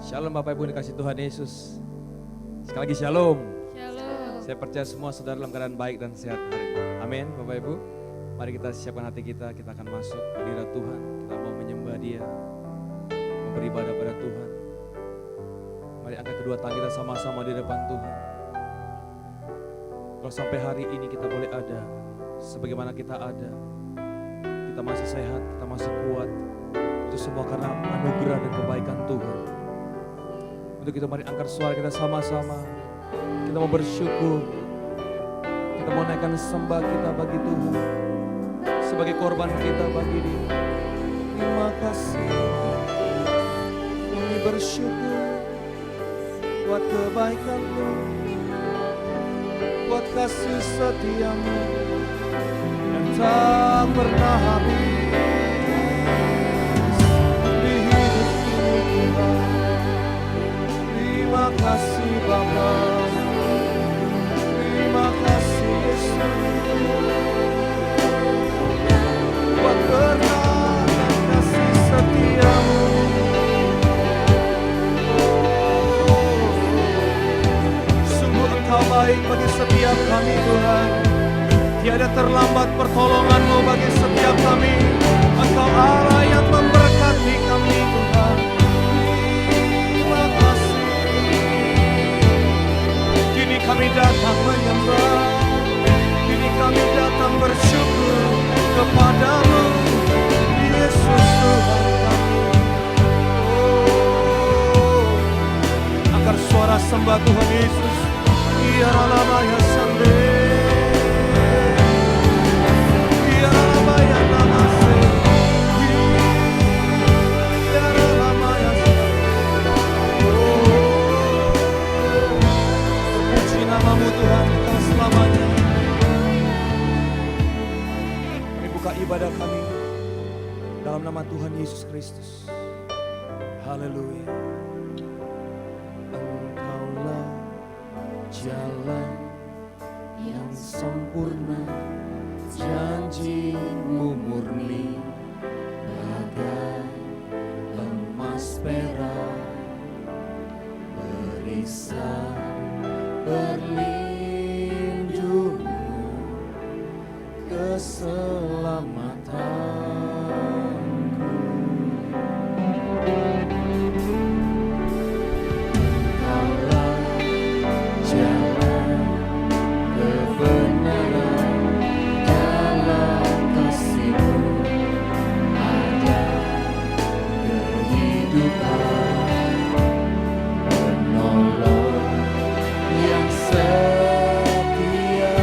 Shalom Bapak Ibu dikasih Tuhan Yesus. Sekali lagi shalom. Shalom. Saya percaya semua saudara dalam keadaan baik dan sehat hari ini. Amin Bapak Ibu. Mari kita siapkan hati kita akan masuk ke hadirat Tuhan. Kita mau menyembah Dia, mau beribadah pada Tuhan. Mari angkat kedua tangan kita sama-sama di depan Tuhan. Kalau sampai hari ini kita boleh ada, sebagaimana kita ada, kita masih sehat, kita masih kuat, itu semua karena anugerah dan kebaikan Tuhan. Untuk itu mari angkat suara kita sama-sama. Kita mau bersyukur. Kita mau naikkan sembah kita bagi Tuhan. Sebagai korban kita bagi Dia. Terima kasih. Kami bersyukur buat kebaikan-Mu, buat kasih setia-Mu yang tak pernah habis di hidup ini Tuhan. Terima kasih Bapa, terima kasih Yesus buat berkat dan kasih setia-Mu. Sungguh Engkau baik bagi setiap kami Tuhan. Tiada terlambat pertolongan-Mu bagi setiap kami. Engkau Allah yang memberkati kami Tuhan. Terima kasih. Kini kami datang menyembah, kini kami datang bersyukur kepadamu, Yesus Tuhan kami. Angkat suara sembah Tuhan Yesus. Ya lama ya sampai, ya lama ya lama ya lama ya puji namamu Tuhan Engkau selamanya. Kami buka ibadah kami dalam nama Tuhan Yesus Kristus. Haleluya. Engkaulah jalan yang sempurna, janji-Mu murni bagai emas perak, berisan berlindungmu keselamatanku. Engkaulah jalan kebenaran, dalam kasih-Mu ada kehidupan, penolong yang setia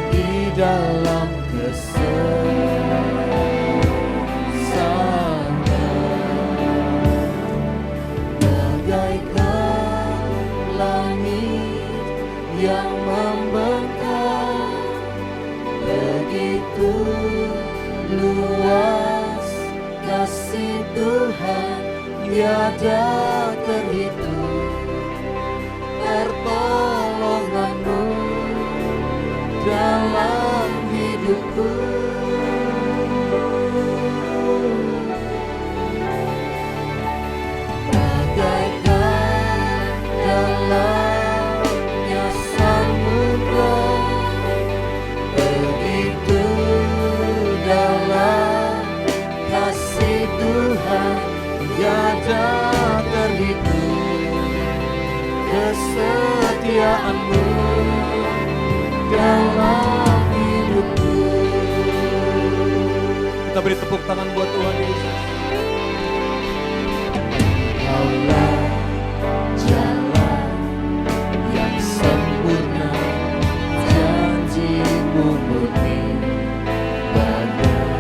di dalam kesesakan, bagaikan langit yang membentang, begitu luas kasih Tuhan tiada terhitung. Pertolongan-Mu dalam hidupku, bagaikan dalamnya samudra, begitu dalam kasih Tuhan tiada terhitung. Kesetiaan-Mu dalam hidupku. Kita beri tepuk tangan buat Tuhan Yesus. Engkaulah jalan yang sempurna, janji-Mu murni bagai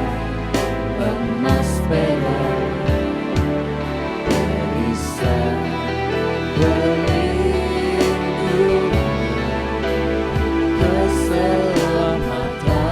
emas perak, berisan berlindung keselamatanku.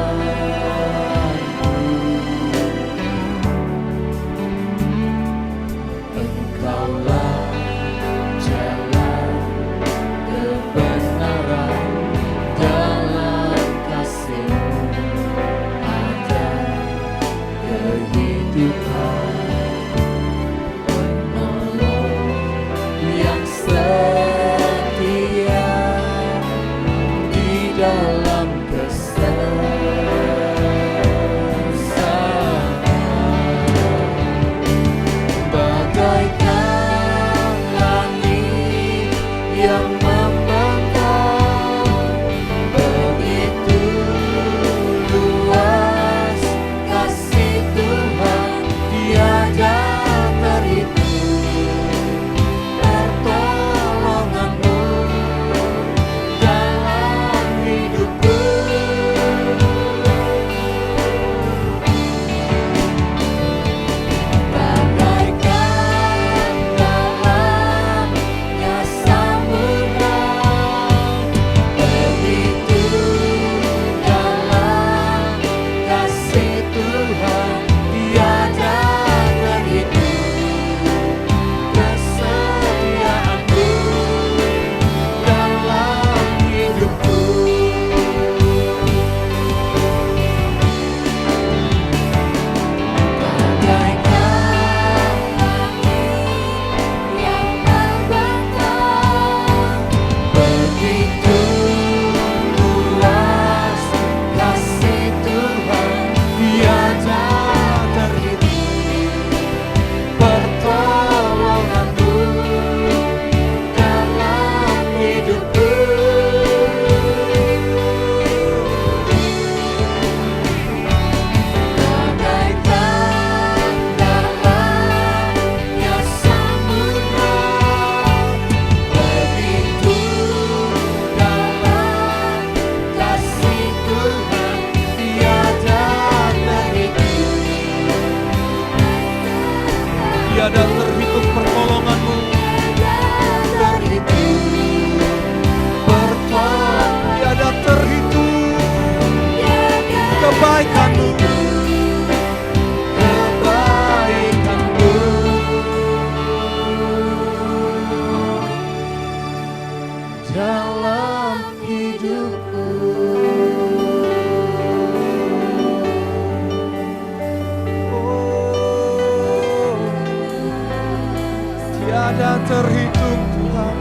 tiada terhitung Tuhan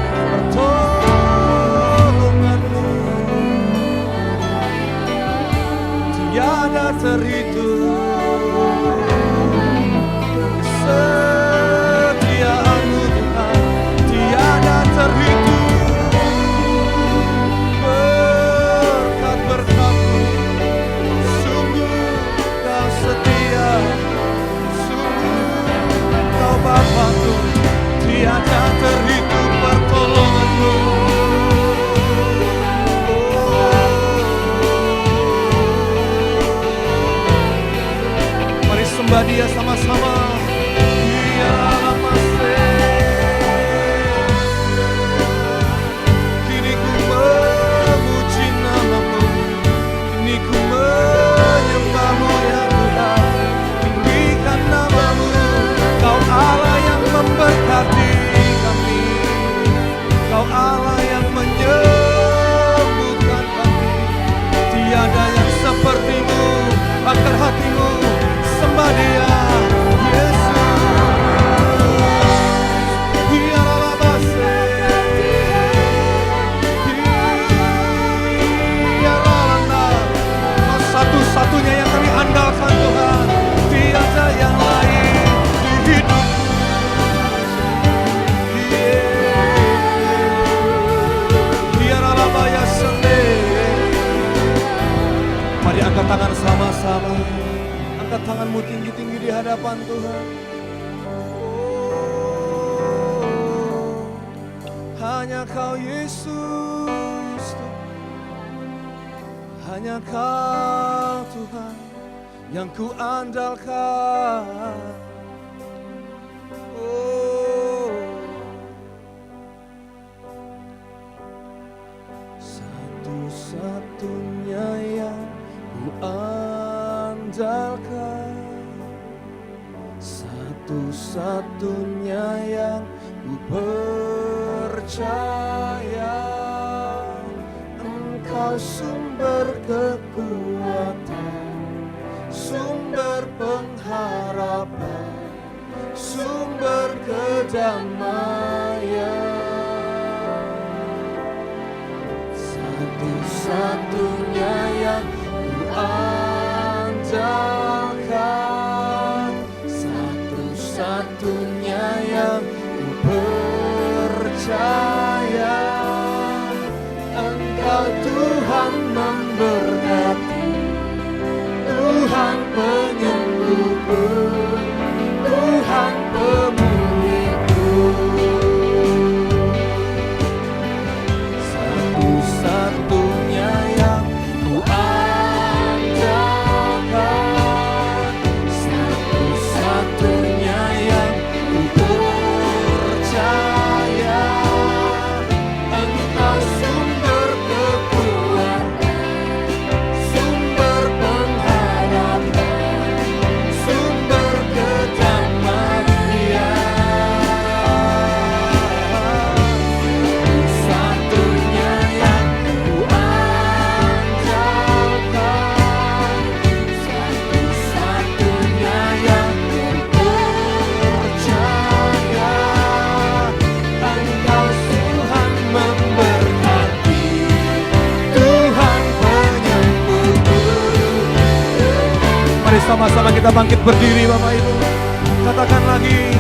pertolongan-Mu, tiada terhitung kesetiaan-Mu Tuhan, tiada terhitung berkat-berkat-Mu. Sungguh Kau setia, Kau Bapa-Ku, tiada terhitung pertolongan-Mu. Mari sembah Dia sama-sama. Dia kini ku memuji nama-Mu, kini ku menyembah-Mu ya Tuhan. Tinggikan nama-Mu, Kau Allah yang memberkati kami, Kau Allah yang menyembuhkan kami. Tiada yang seperti-Mu, bakar hati-Mu, sembah Dia, Yesus. Satu-satunya yang kami andalkan Tuhan, tiada yang lain di hidup. Mari angkat tangan sama-sama, angkat tanganmu tinggi-tinggi di hadapan Tuhan. Oh, hanya Kau Yesus, hanya Kau Tuhan yang ku andalkan. Oh, satu-satunya yang ku andalkan, satu-satunya yang ku percaya. Engkau sumber kekuatan, sumber pengharapan, sumber kedamaian. Satu-satunya yang ku andalkan, satu-satunya yang ku percaya. Engkau Tuhan memberkati, Tuhan penyembuhku, Tuhan pemulihku. Satu-satunya yang ku andalkan, satu-satunya yang ku percaya. Engkau sumber kekuatan, sumber pengharapan, sumber kedamaian. Satunya yang ku andalkan, satu-satunya yang ku percaya. Engkau Tuhan memberkati, Tuhan penyembuhku. Mari sama-sama kita bangkit berdiri Bapak Ibu. Katakan lagi.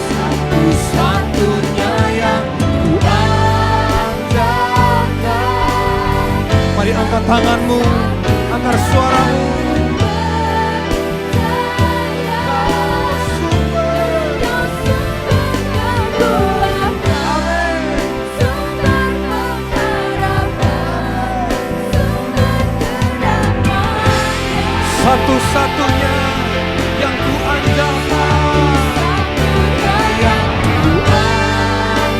Satu-satunya yang ku andalkan. Mari angkat tanganmu, angkat suaramu. Satu-satunya yang ku andalkan, yang ku andalkan,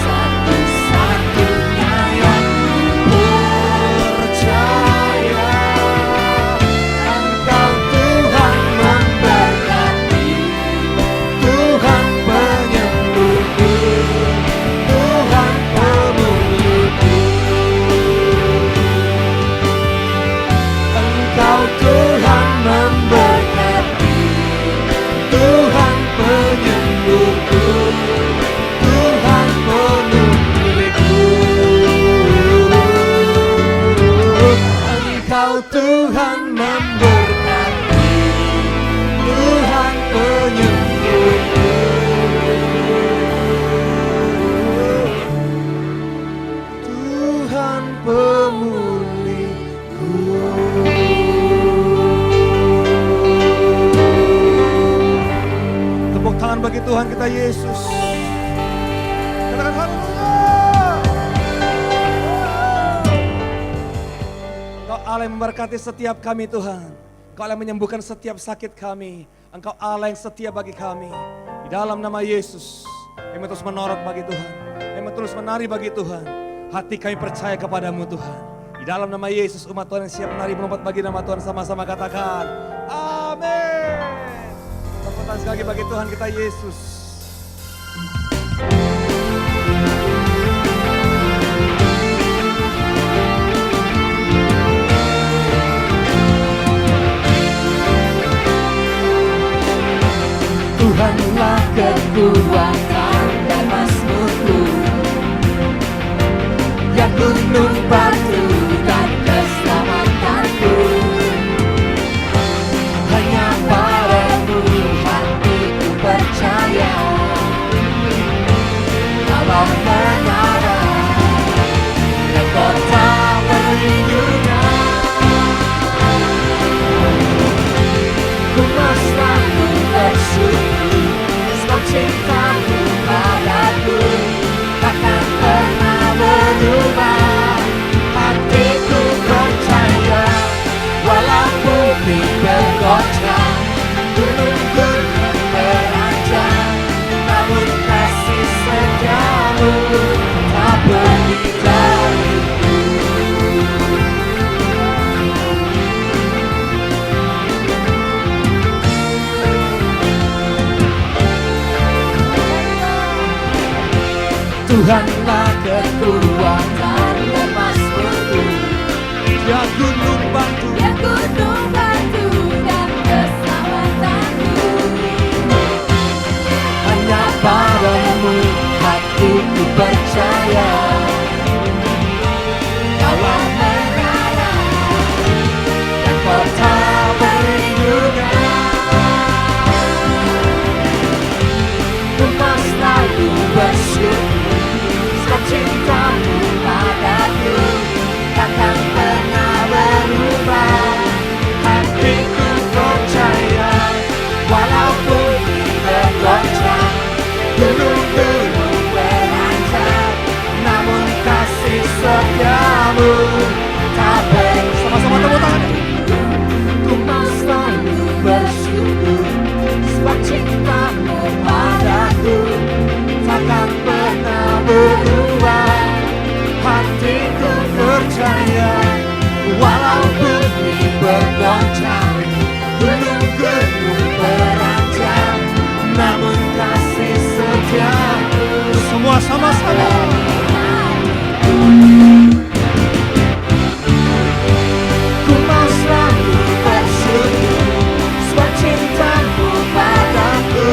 satu-satunya yang ku percaya. Tuhan kita Yesus. Katakan haleluya. Engkau Allah yang memberkati setiap kami Tuhan. Engkau Allah yang menyembuhkan setiap sakit kami. Engkau Allah yang setia bagi kami. Di dalam nama Yesus. Kami terus menorot bagi Tuhan. Kami terus menari bagi Tuhan. Hati kami percaya kepadamu Tuhan. Di dalam nama Yesus umat Tuhan yang siap menari melompat bagi nama Tuhan sama-sama katakan. Amin. Tepuk tangan sekali lagi bagi Tuhan kita Yesus. Tuhanlah kekuatan dan mazmurku, ya gunung batu dan keselamatanku. Hanya padamu hatiku percaya, Allah menara dan kota perlindungan. Ku mau selalu bersyukur sebab cintamu padaku takkan pernah berubah. Hatiku percaya walau bumi bergoncang, gunung-gunung beranjak, namun kasih setiamu tak pergi dariku. Tuhanlah kekuatan dan mazmurku, Ya gunung batu, ya gunung batu dan keselamatanku. Hanya padamu hatiku percaya, Kaulah menara dan kota perlindungan. Ku mau selalu bersyukur sebab cintamu padaku takkan pernah berubah. Hatiku percaya walau bumi bergoncang, gunung-gunung beranjak, namun kasih setiamu tak pergi. sama-sama tepuk tangan. Ku mau selalu bersyukur sebab cintamu padaku takkan pernah berubah. Hatiku percaya walau bumi bergoncang, gunung-gunung beranjak, namun kasih setiamu Semua sama-sama. Ku mau selalu bersyukur sebab cintamu padaku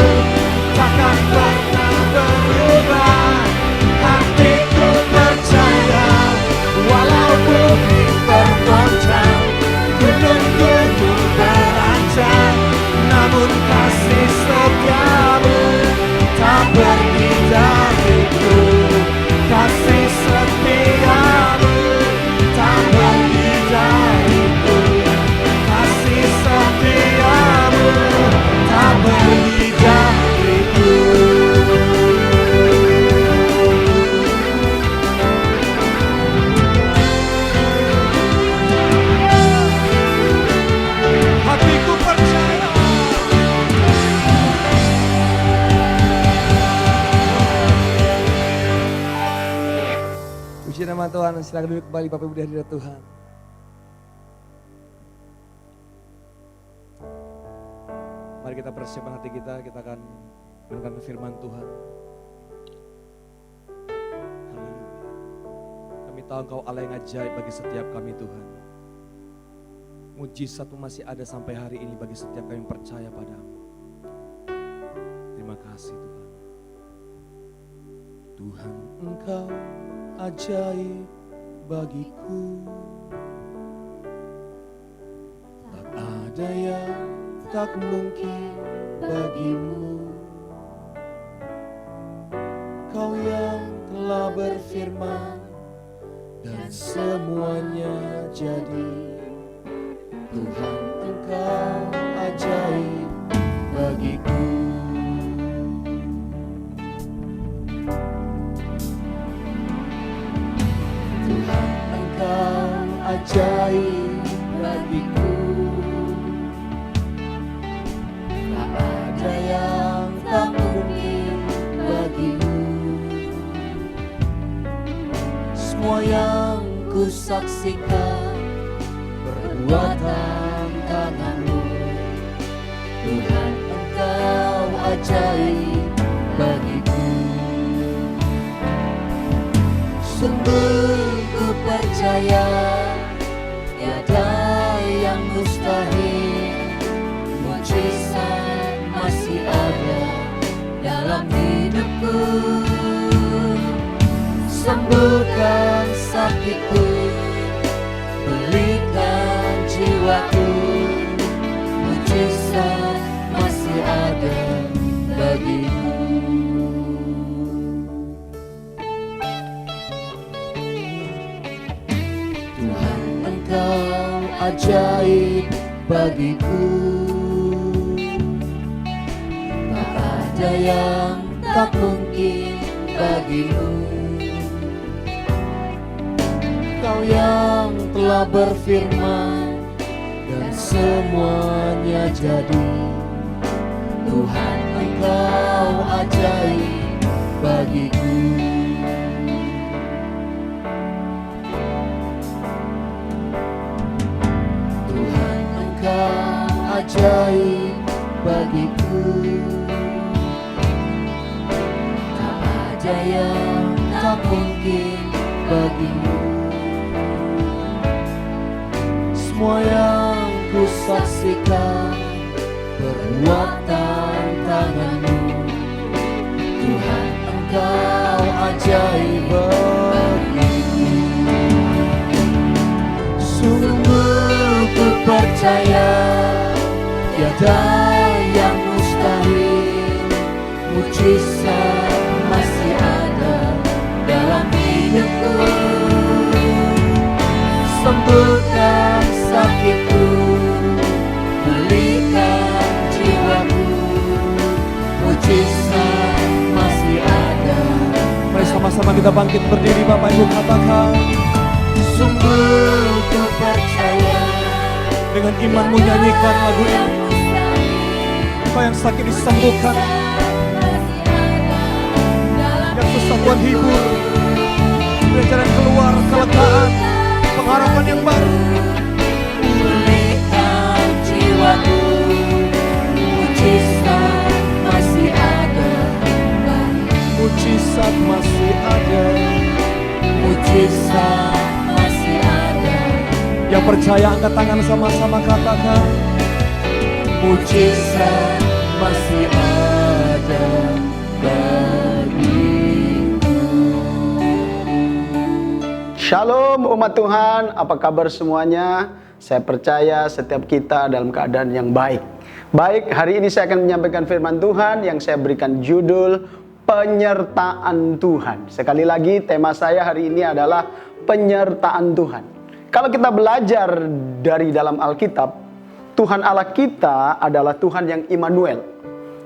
takkan pernah berubah. Hatiku percaya walau bumi bergoncang, gunung-gunung beranjak, namun kasih setiamu tak pergi dariku. Kasih setiamu tak pergi dariku. Kasih setiamu tak pergi dariku. Hatiku percaya. Puji nama Tuhan, silakan duduk kembali Bapak Ibu di hadirat Tuhan. Mari kita persiapkan hati kita akan mendengarkan firman Tuhan. Haleluya. Kami tahu Engkau Allah yang ajaib bagi setiap kami Tuhan. Mujizat-Mu masih ada sampai hari ini bagi setiap kami yang percaya padamu. Terima kasih Tuhan. Tuhan Engkau ajaib bagiku, tak ada yang tak mungkin bagimu. Kau yang telah berfirman dan semuanya jadi. Tuhan Engkau ajaib bagiku. saksikan perbuatan tangan-Mu. Tuhan, Engkau ajaib bagiku. Sungguh ku percaya tiada yang mustahil. Mujizat masih ada dalam hidupku. Sembuhkan sakitku, pulihkan jiwaku. Mujizat masih ada bagimu. Tuhan, Engkau ajaib bagiku. Tak ada yang tak mungkin bagimu. Kau yang telah berfirman dan semuanya jadi. Tuhan, Engkau ajaib bagiku. Tuhan, Engkau ajaib bagiku. Tak ada yang tak mungkin bagimu. Semua yang ku saksikan perbuatan tangan-Mu. Tuhan, Engkau ajaib bagiku. Sungguh ku percaya tiada yang mustahil. Mujizat masih ada dalam hidupku. Sembuhkan sakitku, pulihkan jiwaku. Mujizat masih ada. Mari sama-sama kita bangkit berdiri, Bapak Ibu, katakan. Sungguh ku percaya. Dengan imanmu nyanyikan lagu ini. Kau yang sakit disembuhkan, yang susah Tuhan hibur, dengan jalan keluar kelegaan, pengharapan yang baru. Pulihkan jiwaku. Mujizat masih ada. Mujizat masih ada. Mujizat masih ada. Yang percaya angkat tangan sama-sama katakan. Mujizat masih ada bagiku. Shalom umat Tuhan, apa kabar semuanya? Saya percaya setiap kita dalam keadaan yang baik. Baik, hari ini saya akan menyampaikan firman Tuhan yang saya berikan judul Penyertaan Tuhan. Sekali lagi tema saya hari ini adalah penyertaan Tuhan. Kalau kita belajar dari dalam Alkitab, Tuhan Allah kita adalah Tuhan yang Immanuel,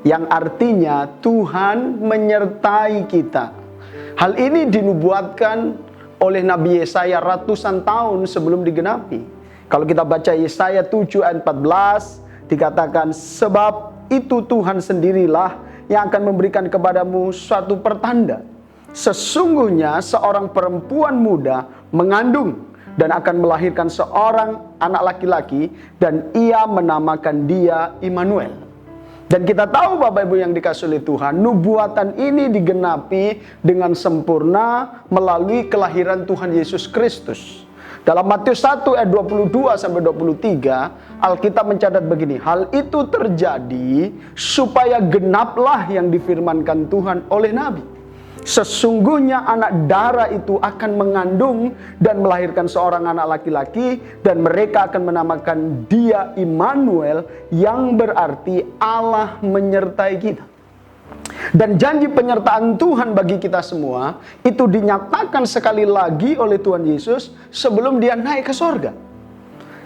yang artinya Tuhan menyertai kita. Hal ini dinubuatkan oleh Nabi Yesaya ratusan tahun sebelum digenapi. Kalau kita baca Yesaya 7 ayat 14, dikatakan, sebab itu Tuhan sendirilah yang akan memberikan kepadamu suatu pertanda. Sesungguhnya seorang perempuan muda mengandung dan akan melahirkan seorang anak laki-laki, dan ia menamakan dia Immanuel. Dan kita tahu Bapak Ibu yang dikasihi oleh Tuhan, nubuatan ini digenapi dengan sempurna melalui kelahiran Tuhan Yesus Kristus. Dalam Matius 1 ayat 22-23, Alkitab mencatat begini, hal itu terjadi supaya genaplah yang difirmankan Tuhan oleh Nabi. Sesungguhnya anak darah itu akan mengandung dan melahirkan seorang anak laki-laki, dan mereka akan menamakan dia Immanuel, yang berarti Allah menyertai kita. Dan janji penyertaan Tuhan bagi kita semua itu dinyatakan sekali lagi oleh Tuhan Yesus sebelum dia naik ke sorga.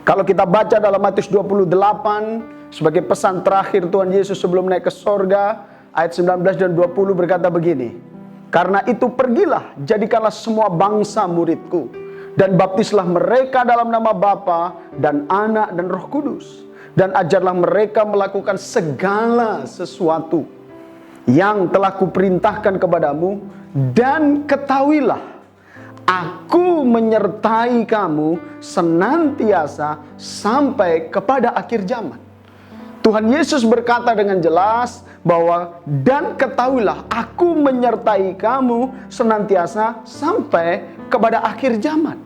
Kalau kita baca dalam Matius 28 sebagai pesan terakhir Tuhan Yesus sebelum naik ke sorga, ayat 19 dan 20 berkata begini, karena itu pergilah, jadikanlah semua bangsa muridku, dan baptislah mereka dalam nama Bapa dan Anak dan Roh Kudus, dan ajarlah mereka melakukan segala sesuatu yang telah kuperintahkan kepadamu, dan ketahuilah, Aku menyertai kamu senantiasa sampai kepada akhir zaman. Tuhan Yesus berkata dengan jelas bahwa dan ketahuilah aku menyertai kamu senantiasa sampai kepada akhir zaman.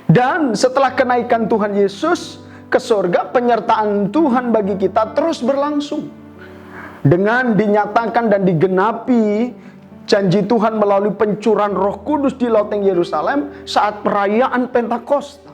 Dan setelah kenaikan Tuhan Yesus ke surga, penyertaan Tuhan bagi kita terus berlangsung. Dengan dinyatakan dan digenapi janji Tuhan melalui pencurahan Roh Kudus di loteng Yerusalem saat perayaan Pentakosta.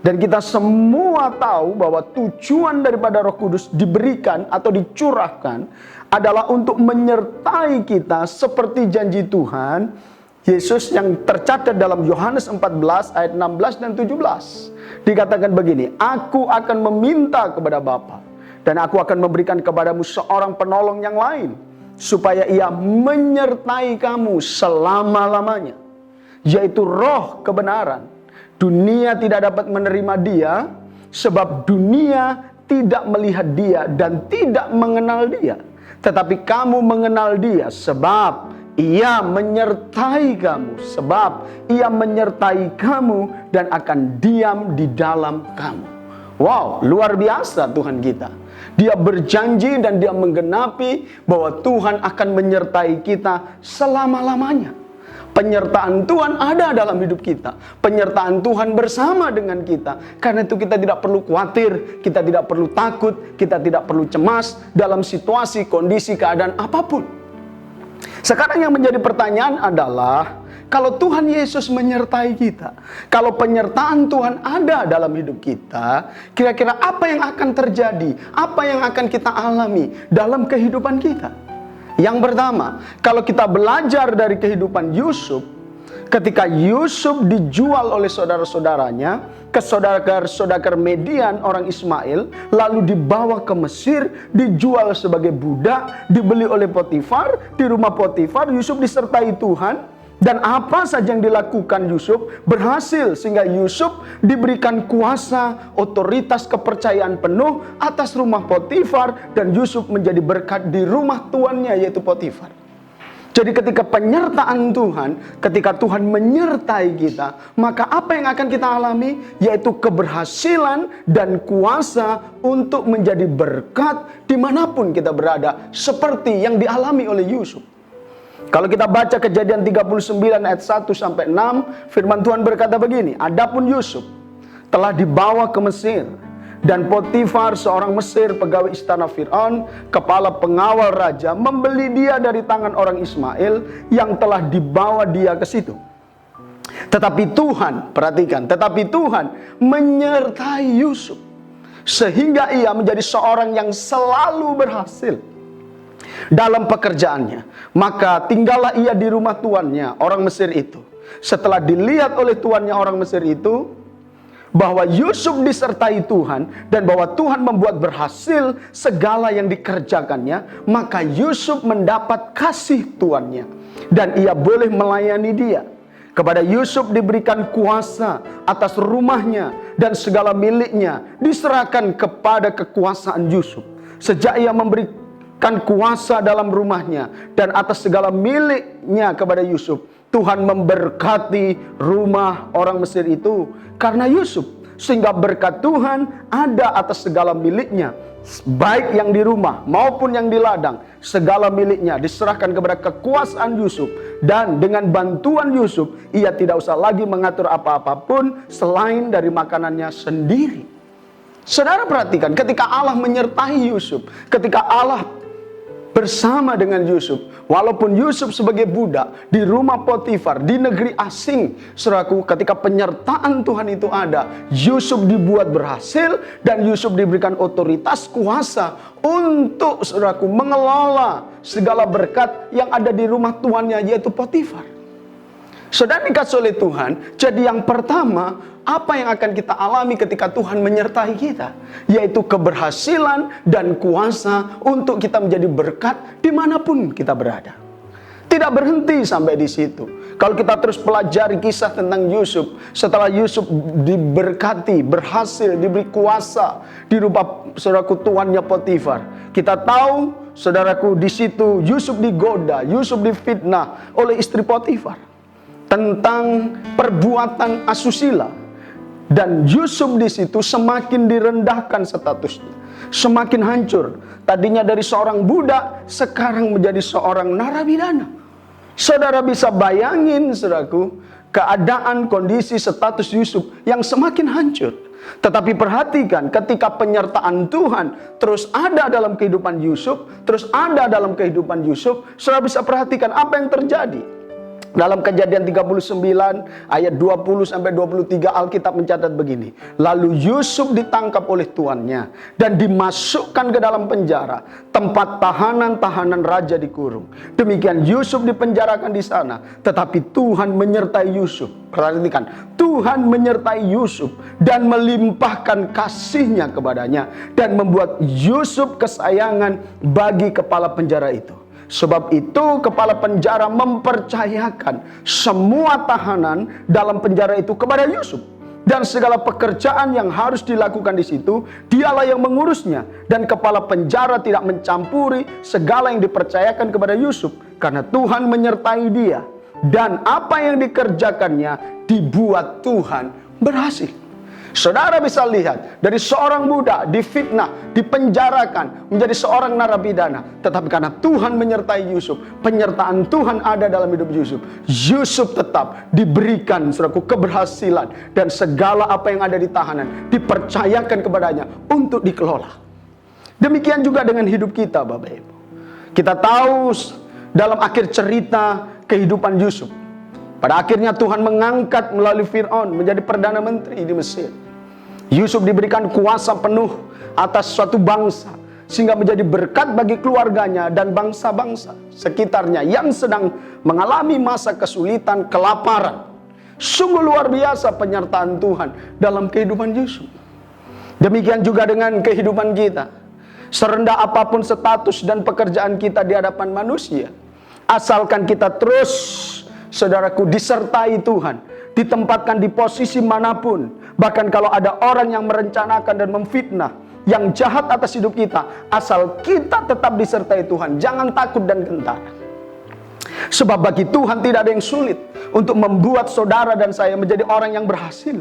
Dan kita semua tahu bahwa tujuan daripada Roh Kudus diberikan atau dicurahkan adalah untuk menyertai kita seperti janji Tuhan Yesus yang tercatat dalam Yohanes 14 ayat 16 dan 17. Dikatakan begini, aku akan meminta kepada Bapa dan aku akan memberikan kepadamu seorang penolong yang lain, supaya ia menyertai kamu selama-lamanya, yaitu Roh kebenaran. Dunia tidak dapat menerima dia, sebab dunia tidak melihat dia dan tidak mengenal dia. Tetapi kamu mengenal dia, sebab ia menyertai kamu. Sebab ia menyertai kamu dan akan diam di dalam kamu. Wow, luar biasa Tuhan kita. Dia berjanji dan dia menggenapi bahwa Tuhan akan menyertai kita selama-lamanya. Penyertaan Tuhan ada dalam hidup kita. Penyertaan Tuhan bersama dengan kita. Karena itu kita tidak perlu khawatir, kita tidak perlu takut, kita tidak perlu cemas dalam situasi, kondisi, keadaan apapun. Sekarang yang menjadi pertanyaan adalah, kalau Tuhan Yesus menyertai kita, kalau penyertaan Tuhan ada dalam hidup kita, kira-kira apa yang akan terjadi? Apa yang akan kita alami dalam kehidupan kita? Yang pertama, kalau kita belajar dari kehidupan Yusuf, ketika Yusuf dijual oleh saudara-saudaranya ke saudagar Median orang Ismail, lalu dibawa ke Mesir, dijual sebagai budak, dibeli oleh Potifar. Di rumah Potifar, Yusuf disertai Tuhan. Dan apa saja yang dilakukan Yusuf berhasil, sehingga Yusuf diberikan kuasa, otoritas, kepercayaan penuh atas rumah Potifar, dan Yusuf menjadi berkat di rumah tuannya, yaitu Potifar. Jadi ketika penyertaan Tuhan, ketika Tuhan menyertai kita, maka apa yang akan kita alami? Yaitu keberhasilan dan kuasa untuk menjadi berkat dimanapun kita berada, seperti yang dialami oleh Yusuf. Kalau kita baca Kejadian 39 ayat 1 sampai 6, firman Tuhan berkata begini, adapun Yusuf telah dibawa ke Mesir, dan Potifar seorang Mesir, pegawai istana Fir'aun, kepala pengawal raja, membeli dia dari tangan orang Ismail yang telah dibawa dia ke situ. Tetapi Tuhan, perhatikan, tetapi Tuhan menyertai Yusuf, sehingga ia menjadi seorang yang selalu berhasil dalam pekerjaannya. Maka tinggallah ia di rumah tuannya, orang Mesir itu. Setelah dilihat oleh tuannya orang Mesir itu bahwa Yusuf disertai Tuhan dan bahwa Tuhan membuat berhasil segala yang dikerjakannya, maka Yusuf mendapat kasih tuannya dan ia boleh melayani dia. Kepada Yusuf diberikan kuasa atas rumahnya dan segala miliknya diserahkan kepada kekuasaan Yusuf. Sejak ia memberikan kuasa dalam rumahnya dan atas segala miliknya kepada Yusuf, Tuhan memberkati rumah orang Mesir itu karena Yusuf, sehingga berkat Tuhan ada atas segala miliknya, baik yang di rumah maupun yang di ladang. Segala miliknya diserahkan kepada kekuasaan Yusuf, dan dengan bantuan Yusuf ia tidak usah lagi mengatur apa-apapun selain dari makanannya sendiri. Saudara perhatikan, ketika Allah menyertai Yusuf, ketika Allah bersama dengan Yusuf, walaupun Yusuf sebagai budak di rumah Potifar, di negeri asing, saudaraku, ketika penyertaan Tuhan itu ada, Yusuf dibuat berhasil dan Yusuf diberikan otoritas, kuasa untuk, saudaraku, mengelola segala berkat yang ada di rumah tuannya, yaitu Potifar. Saudara dikasih oleh Tuhan, jadi yang pertama, apa yang akan kita alami ketika Tuhan menyertai kita? Yaitu keberhasilan dan kuasa untuk kita menjadi berkat dimanapun kita berada. Tidak berhenti sampai di situ. Kalau kita terus pelajari kisah tentang Yusuf, setelah Yusuf diberkati, berhasil, diberi kuasa di rumah saudaraku tuannya Potifar, kita tahu, saudaraku, di situ Yusuf digoda, Yusuf difitnah oleh istri Potifar. tentang perbuatan asusila. Dan Yusuf di situ semakin direndahkan statusnya, semakin hancur. Tadinya dari seorang budak, sekarang menjadi seorang narapidana. Saudara bisa bayangin, saudaraku, keadaan, kondisi, status Yusuf yang semakin hancur. Tetapi perhatikan, ketika penyertaan Tuhan terus ada dalam kehidupan Yusuf, saudara bisa perhatikan apa yang terjadi. Dalam Kejadian 39 ayat 20 sampai 23 Alkitab mencatat begini. Lalu Yusuf ditangkap oleh tuannya dan dimasukkan ke dalam penjara, tempat tahanan-tahanan raja dikurung. Demikian Yusuf dipenjarakan di sana, tetapi Tuhan menyertai Yusuf. Perhatikan, Tuhan menyertai Yusuf dan melimpahkan kasih-Nya kepadanya dan membuat Yusuf kesayangan bagi kepala penjara itu. Sebab itu kepala penjara mempercayakan semua tahanan dalam penjara itu kepada Yusuf. Dan segala pekerjaan yang harus dilakukan di situ, dialah yang mengurusnya. Dan kepala penjara tidak mencampuri segala yang dipercayakan kepada Yusuf, karena Tuhan menyertai dia. Dan apa yang dikerjakannya dibuat Tuhan berhasil. Saudara bisa lihat, dari seorang budak difitnah, dipenjarakan, menjadi seorang narapidana. Tetapi karena Tuhan menyertai Yusuf, penyertaan Tuhan ada dalam hidup Yusuf, Yusuf tetap diberikan, saudaraku, keberhasilan. Dan segala apa yang ada di tahanan dipercayakan kepadanya untuk dikelola. Demikian juga dengan hidup kita, Bapak Ibu. Kita tahu dalam akhir cerita kehidupan Yusuf, pada akhirnya Tuhan mengangkat melalui Fir'aun menjadi Perdana Menteri di Mesir. Yusuf diberikan kuasa penuh atas suatu bangsa, sehingga menjadi berkat bagi keluarganya dan bangsa-bangsa sekitarnya yang sedang mengalami masa kesulitan, kelaparan. Sungguh luar biasa penyertaan Tuhan dalam kehidupan Yusuf. Demikian juga dengan kehidupan kita. Serendah apapun status dan pekerjaan kita di hadapan manusia, asalkan kita terus, saudaraku, disertai Tuhan, ditempatkan di posisi manapun. Bahkan kalau ada orang yang merencanakan dan memfitnah, yang jahat atas hidup kita, asal kita tetap disertai Tuhan, jangan takut dan gentar. Sebab bagi Tuhan tidak ada yang sulit untuk membuat saudara dan saya menjadi orang yang berhasil.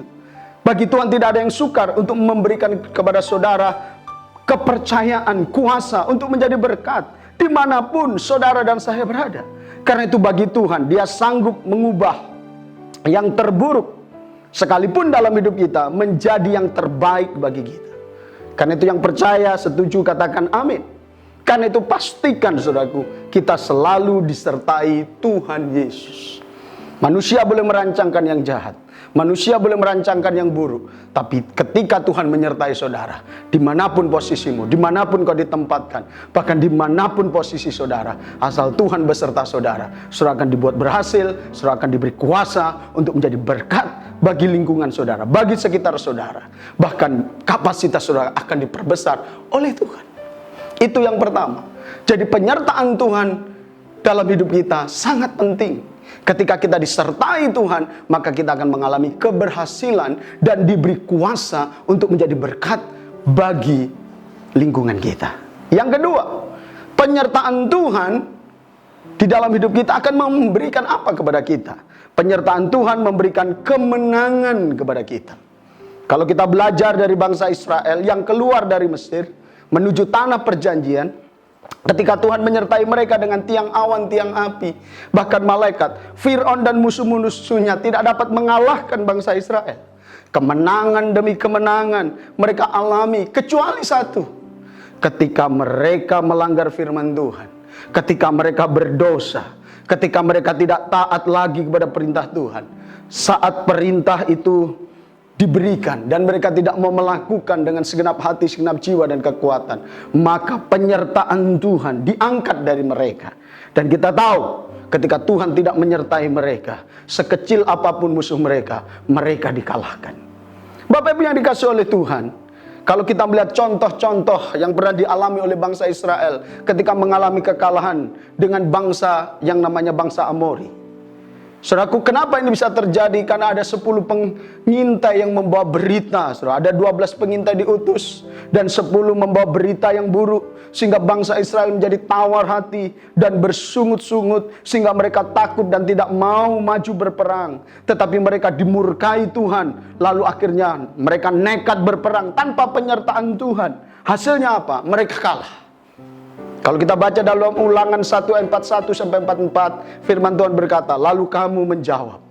Bagi Tuhan tidak ada yang sukar untuk memberikan kepada saudara kepercayaan, kuasa untuk menjadi berkat dimanapun saudara dan saya berada. Karena itu bagi Tuhan, Dia sanggup mengubah yang terburuk sekalipun dalam hidup kita menjadi yang terbaik bagi kita. Karena itu yang percaya, setuju, katakan amin. Karena itu pastikan, saudaraku, kita selalu disertai Tuhan Yesus. Manusia boleh merancangkan yang jahat, manusia boleh merancangkan yang buruk, tapi ketika Tuhan menyertai saudara, dimanapun posisimu, dimanapun kau ditempatkan, bahkan dimanapun posisi saudara, asal Tuhan beserta saudara, saudara akan dibuat berhasil, saudara akan diberi kuasa untuk menjadi berkat bagi lingkungan saudara, bagi sekitar saudara. Bahkan kapasitas saudara akan diperbesar oleh Tuhan. Itu yang pertama. Jadi penyertaan Tuhan dalam hidup kita sangat penting. Ketika kita disertai Tuhan, maka kita akan mengalami keberhasilan dan diberi kuasa untuk menjadi berkat bagi lingkungan kita. Yang kedua, penyertaan Tuhan di dalam hidup kita akan memberikan apa kepada kita? Penyertaan Tuhan memberikan kemenangan kepada kita. Kalau kita belajar dari bangsa Israel yang keluar dari Mesir menuju tanah perjanjian, ketika Tuhan menyertai mereka dengan tiang awan, tiang api, bahkan malaikat, Fir'aun dan musuh-musuhnya tidak dapat mengalahkan bangsa Israel. Kemenangan demi kemenangan mereka alami, kecuali satu. Ketika mereka melanggar firman Tuhan, ketika mereka berdosa, ketika mereka tidak taat lagi kepada perintah Tuhan. Saat perintah itu diberikan dan mereka tidak mau melakukan dengan segenap hati, segenap jiwa dan kekuatan, maka penyertaan Tuhan diangkat dari mereka. Dan kita tahu ketika Tuhan tidak menyertai mereka, sekecil apapun musuh mereka, mereka dikalahkan. Bapak Ibu yang dikasihi oleh Tuhan, kalau kita melihat contoh-contoh yang pernah dialami oleh bangsa Israel ketika mengalami kekalahan dengan bangsa yang namanya bangsa Amori. Saudaraku, kenapa ini bisa terjadi? Karena ada 10 pengintai yang membawa berita. Saudara, ada 12 pengintai diutus dan 10 membawa berita yang buruk, sehingga bangsa Israel menjadi tawar hati dan bersungut-sungut, sehingga mereka takut dan tidak mau maju berperang. Tetapi mereka dimurkai Tuhan, lalu akhirnya mereka nekat berperang tanpa penyertaan Tuhan. Hasilnya apa? Mereka kalah. Kalau kita baca dalam Ulangan 1 ayat 41 sampai 44, firman Tuhan berkata, lalu kamu menjawab,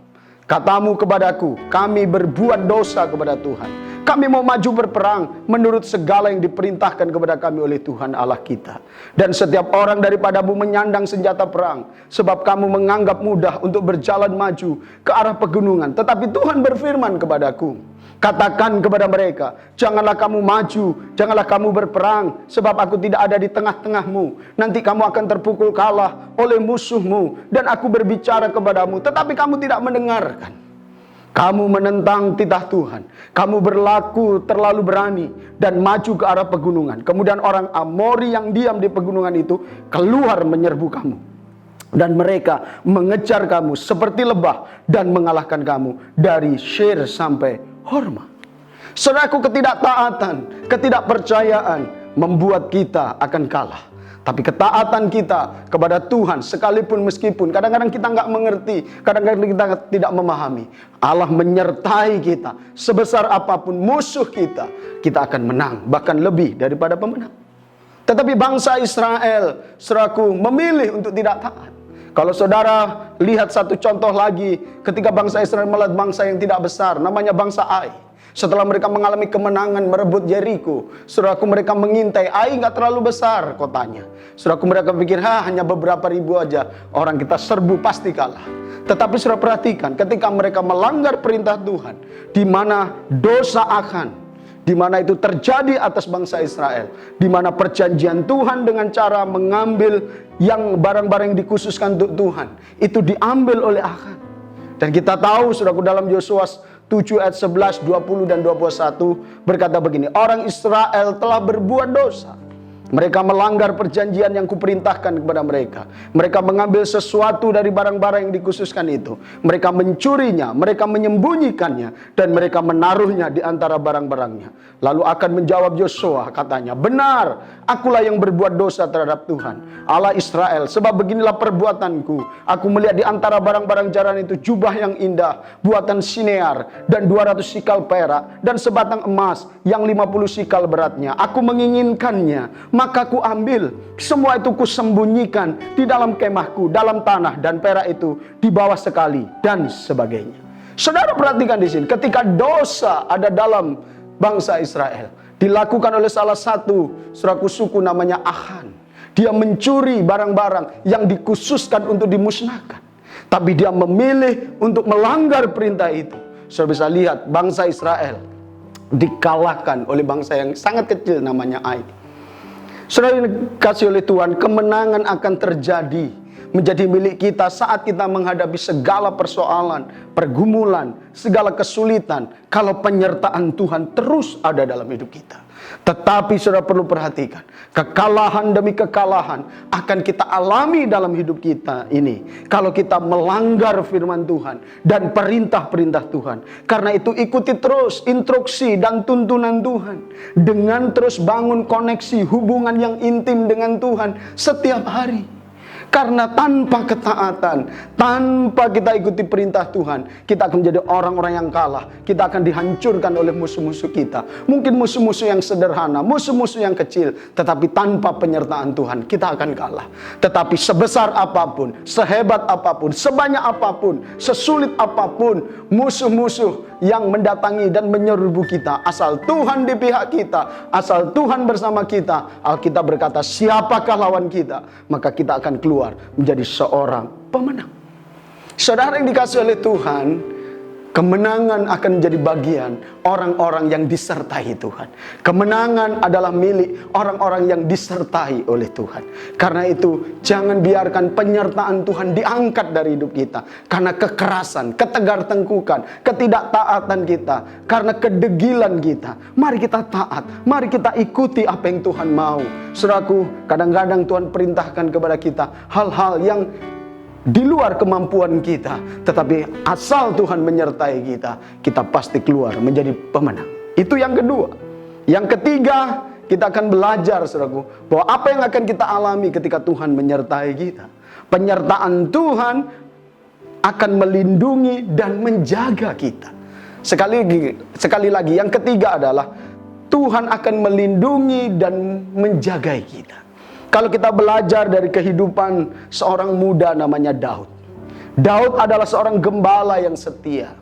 katamu kepadaku, kami berbuat dosa kepada Tuhan. Kami mau maju berperang menurut segala yang diperintahkan kepada kami oleh Tuhan Allah kita. Dan setiap orang daripadamu menyandang senjata perang, sebab kamu menganggap mudah untuk berjalan maju ke arah pegunungan. Tetapi Tuhan berfirman kepadaku, katakan kepada mereka, janganlah kamu maju, janganlah kamu berperang, sebab aku tidak ada di tengah-tengahmu. Nanti kamu akan terpukul kalah oleh musuhmu, dan aku berbicara kepadamu, tetapi kamu tidak mendengarkan. Kamu menentang titah Tuhan, kamu berlaku terlalu berani dan maju ke arah pegunungan. Kemudian orang Amori yang diam di pegunungan itu keluar menyerbu kamu. Dan mereka mengejar kamu seperti lebah dan mengalahkan kamu dari Syir sampai Horma. Saudaraku, ketidaktaatan, ketidakpercayaan membuat kita akan kalah. Tapi ketaatan kita kepada Tuhan, sekalipun meskipun kadang-kadang kita nggak mengerti, kadang-kadang kita tidak memahami, Allah menyertai kita. Sebesar apapun musuh kita, kita akan menang, bahkan lebih daripada pemenang. Tetapi bangsa Israel, saudaraku, memilih untuk tidak taat. Kalau saudara lihat satu contoh lagi, ketika bangsa Israel melihat bangsa yang tidak besar, namanya bangsa Ai. Setelah mereka mengalami kemenangan merebut Yeriko, saudaraku, mereka mengintai. Ai nggak terlalu besar kotanya. Saudaraku, mereka pikir, hanya beberapa ribu aja, orang kita serbu pasti kalah. Tetapi saudara perhatikan, ketika mereka melanggar perintah Tuhan, di mana dosa akan, di mana itu terjadi atas bangsa Israel, di mana perjanjian Tuhan dengan cara mengambil yang barang-barang yang dikhususkan untuk Tuhan, itu diambil oleh Akan. Dan kita tahu, saudaraku, dalam Yosua 7 ayat 11, 20 dan 21 berkata begini, orang Israel telah berbuat dosa. Mereka melanggar perjanjian yang kuperintahkan kepada mereka. Mereka mengambil sesuatu dari barang-barang yang dikhususkan itu. Mereka mencurinya, mereka menyembunyikannya, dan mereka menaruhnya di antara barang-barangnya. Lalu akan menjawab Yosua, katanya, benar, akulah yang berbuat dosa terhadap Tuhan, Allah Israel. Sebab beginilah perbuatanku. Aku melihat di antara barang-barang jaran itu jubah yang indah, buatan Sinear, dan 200 sikal perak, dan sebatang emas yang 50 sikal beratnya. Aku menginginkannya, maka ku ambil. Semua itu ku sembunyikan di dalam kemahku, dalam tanah, dan perak itu di bawah sekali, dan sebagainya. Saudara perhatikan di sini, ketika dosa ada dalam bangsa Israel, dilakukan oleh salah satu saudaraku suku namanya Akan. Dia mencuri barang-barang yang dikhususkan untuk dimusnahkan. Tapi dia memilih untuk melanggar perintah itu. Saudara bisa lihat bangsa Israel dikalahkan oleh bangsa yang sangat kecil namanya Ai. Saudara dikasih oleh Tuhan, kemenangan akan terjadi, menjadi milik kita saat kita menghadapi segala persoalan, pergumulan, segala kesulitan, kalau penyertaan Tuhan terus ada dalam hidup kita. Tetapi saudara perlu perhatikan, kekalahan demi kekalahan akan kita alami dalam hidup kita ini kalau kita melanggar firman Tuhan dan perintah-perintah Tuhan. Karena itu ikuti terus instruksi dan tuntunan Tuhan, dengan terus bangun koneksi hubungan yang intim dengan Tuhan setiap hari. Karena tanpa ketaatan, tanpa kita ikuti perintah Tuhan, kita akan menjadi orang-orang yang kalah. Kita akan dihancurkan oleh musuh-musuh kita. Mungkin musuh-musuh yang sederhana, musuh-musuh yang kecil, tetapi tanpa penyertaan Tuhan, kita akan kalah. Tetapi sebesar apapun, sehebat apapun, sebanyak apapun, sesulit apapun, musuh-musuh yang mendatangi dan menyerbu kita, asal Tuhan di pihak kita, asal Tuhan bersama kita, Alkitab berkata, siapakah lawan kita? Maka kita akan keluar menjadi seorang pemenang. Saudara yang dikasih oleh Tuhan, kemenangan akan menjadi bagian orang-orang yang disertai Tuhan. Kemenangan adalah milik orang-orang yang disertai oleh Tuhan. Karena itu, jangan biarkan penyertaan Tuhan diangkat dari hidup kita. Karena kekerasan, ketegar-tengkukan, ketidaktaatan kita, karena kedegilan kita. Mari kita taat, mari kita ikuti apa yang Tuhan mau. Saudaraku, kadang-kadang Tuhan perintahkan kepada kita hal-hal yang di luar kemampuan kita, tetapi asal Tuhan menyertai kita, kita pasti keluar menjadi pemenang. Itu yang kedua. Yang ketiga, kita akan belajar, saudaraku, bahwa apa yang akan kita alami ketika Tuhan menyertai kita. Penyertaan Tuhan akan melindungi dan menjaga kita. Sekali lagi, yang ketiga adalah Tuhan akan melindungi dan menjaga kita. Kalau kita belajar dari kehidupan seorang muda namanya Daud. Daud adalah seorang gembala yang setia.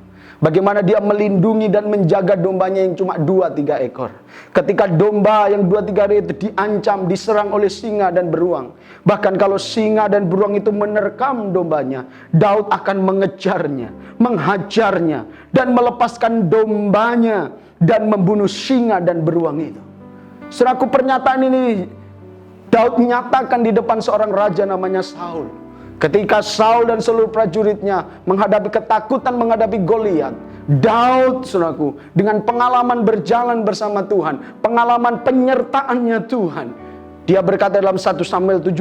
Bagaimana dia melindungi dan menjaga dombanya yang cuma 2-3 ekor. Ketika domba yang 2-3 itu diancam, diserang oleh singa dan beruang. Bahkan kalau singa dan beruang itu menerkam dombanya, Daud akan mengejarnya, menghajarnya, dan melepaskan dombanya dan membunuh singa dan beruang itu. Saudaraku, pernyataan ini Daud menyatakan di depan seorang raja namanya Saul. Ketika Saul dan seluruh prajuritnya menghadapi ketakutan menghadapi Goliat, Daud, saudaraku, dengan pengalaman berjalan bersama Tuhan, pengalaman penyertaannya Tuhan, dia berkata dalam 1 Samuel 17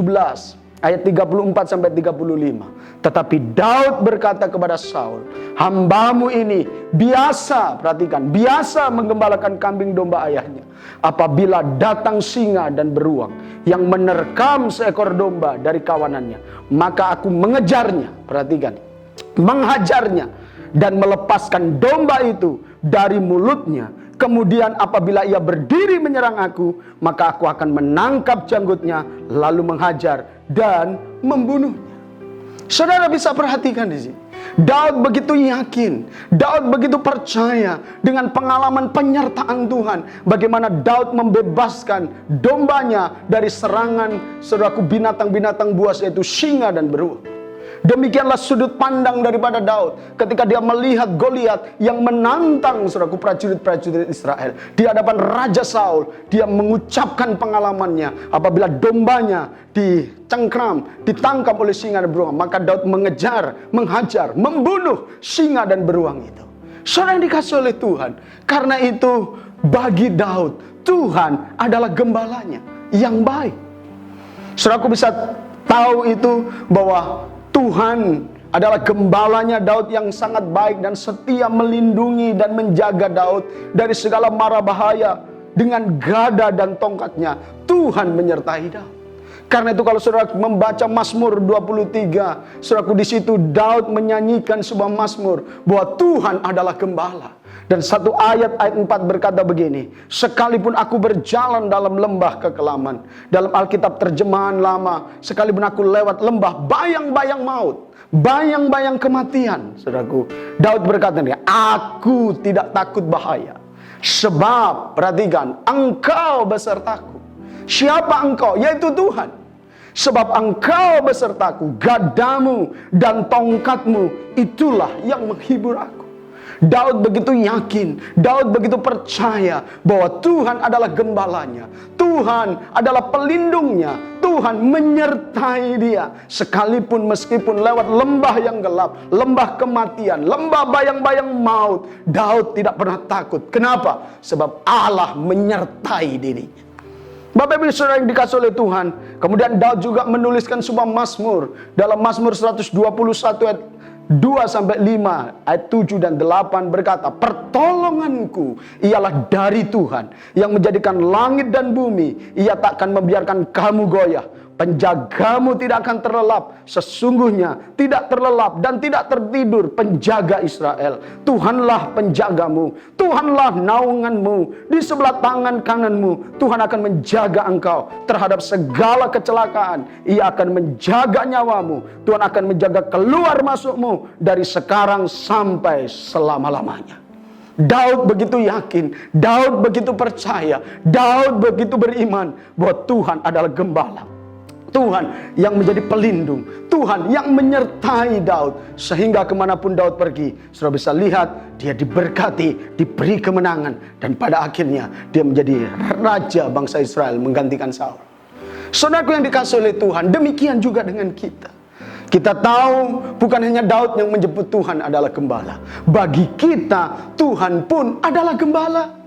ayat 34 sampai 35. Tetapi Daud berkata kepada Saul, "Hambamu ini biasa," perhatikan, biasa menggembalakan kambing domba ayahnya. Apabila datang singa dan beruang yang menerkam seekor domba dari kawanannya, maka aku mengejarnya, perhatikan, menghajarnya dan melepaskan domba itu dari mulutnya. Kemudian apabila ia berdiri menyerang aku, maka aku akan menangkap janggutnya, lalu menghajar dan membunuhnya. Saudara bisa perhatikan di sini. Daud begitu yakin, Daud begitu percaya dengan pengalaman penyertaan Tuhan. Bagaimana Daud membebaskan dombanya dari serangan, saudaraku, binatang-binatang buas, yaitu singa dan beruang. Demikianlah sudut pandang daripada Daud ketika dia melihat Goliat yang menantang, saudaraku, prajurit-prajurit Israel. Di hadapan Raja Saul, dia mengucapkan pengalamannya apabila dombanya dicengkram, ditangkap oleh singa dan beruang. Maka Daud mengejar, menghajar, membunuh singa dan beruang itu. Saudara yang dikasih oleh Tuhan, karena itu bagi Daud, Tuhan adalah gembalanya yang baik. Saudaraku bisa tahu itu bahwa Tuhan adalah gembalanya Daud yang sangat baik dan setia melindungi dan menjaga Daud dari segala mara bahaya. Dengan gada dan tongkatnya Tuhan menyertai Daud. Karena itu kalau saudara membaca Mazmur 23, saudaraku, di situ Daud menyanyikan sebuah mazmur bahwa Tuhan adalah gembala. Dan satu ayat 4 berkata begini, "Sekalipun aku berjalan dalam lembah kekelaman," dalam Alkitab terjemahan lama, "sekalipun aku lewat lembah bayang-bayang maut, bayang-bayang kematian," saudaraku, Daud berkata nih, "Aku tidak takut bahaya, sebab," perhatikan, "Engkau besertaku." Siapa engkau? Yaitu Tuhan. "Sebab engkau besertaku, gadamu dan tongkatmu itulah yang menghibur aku." Daud begitu yakin, Daud begitu percaya bahwa Tuhan adalah gembalanya, Tuhan adalah pelindungnya, Tuhan menyertai dia. Sekalipun meskipun lewat lembah yang gelap, lembah kematian, lembah bayang-bayang maut, Daud tidak pernah takut. Kenapa? Sebab Allah menyertai dirinya. Bapak Ibu Saudara yang dikasih oleh Tuhan, kemudian Daud juga menuliskan sebuah mazmur dalam Mazmur 121 ayat 2-5, ayat 7 dan 8 berkata, "Pertolonganku ialah dari Tuhan yang menjadikan langit dan bumi. Ia takkan membiarkan kamu goyah. Penjagamu tidak akan terlelap. Sesungguhnya tidak terlelap dan tidak tertidur penjaga Israel. Tuhanlah penjagamu, Tuhanlah naunganmu. Di sebelah tangan kananmu Tuhan akan menjaga engkau terhadap segala kecelakaan. Ia akan menjaga nyawamu. Tuhan akan menjaga keluar masukmu dari sekarang sampai selama-lamanya." Daud begitu yakin, Daud begitu percaya, Daud begitu beriman bahwa Tuhan adalah gembala, Tuhan yang menjadi pelindung, Tuhan yang menyertai Daud. Sehingga kemanapun Daud pergi, saudara bisa lihat dia diberkati, diberi kemenangan. Dan pada akhirnya dia menjadi raja bangsa Israel menggantikan Saul. Saudaraku yang dikasih oleh Tuhan, demikian juga dengan kita. Kita tahu bukan hanya Daud yang menyebut Tuhan adalah gembala. Bagi kita, Tuhan pun adalah gembala.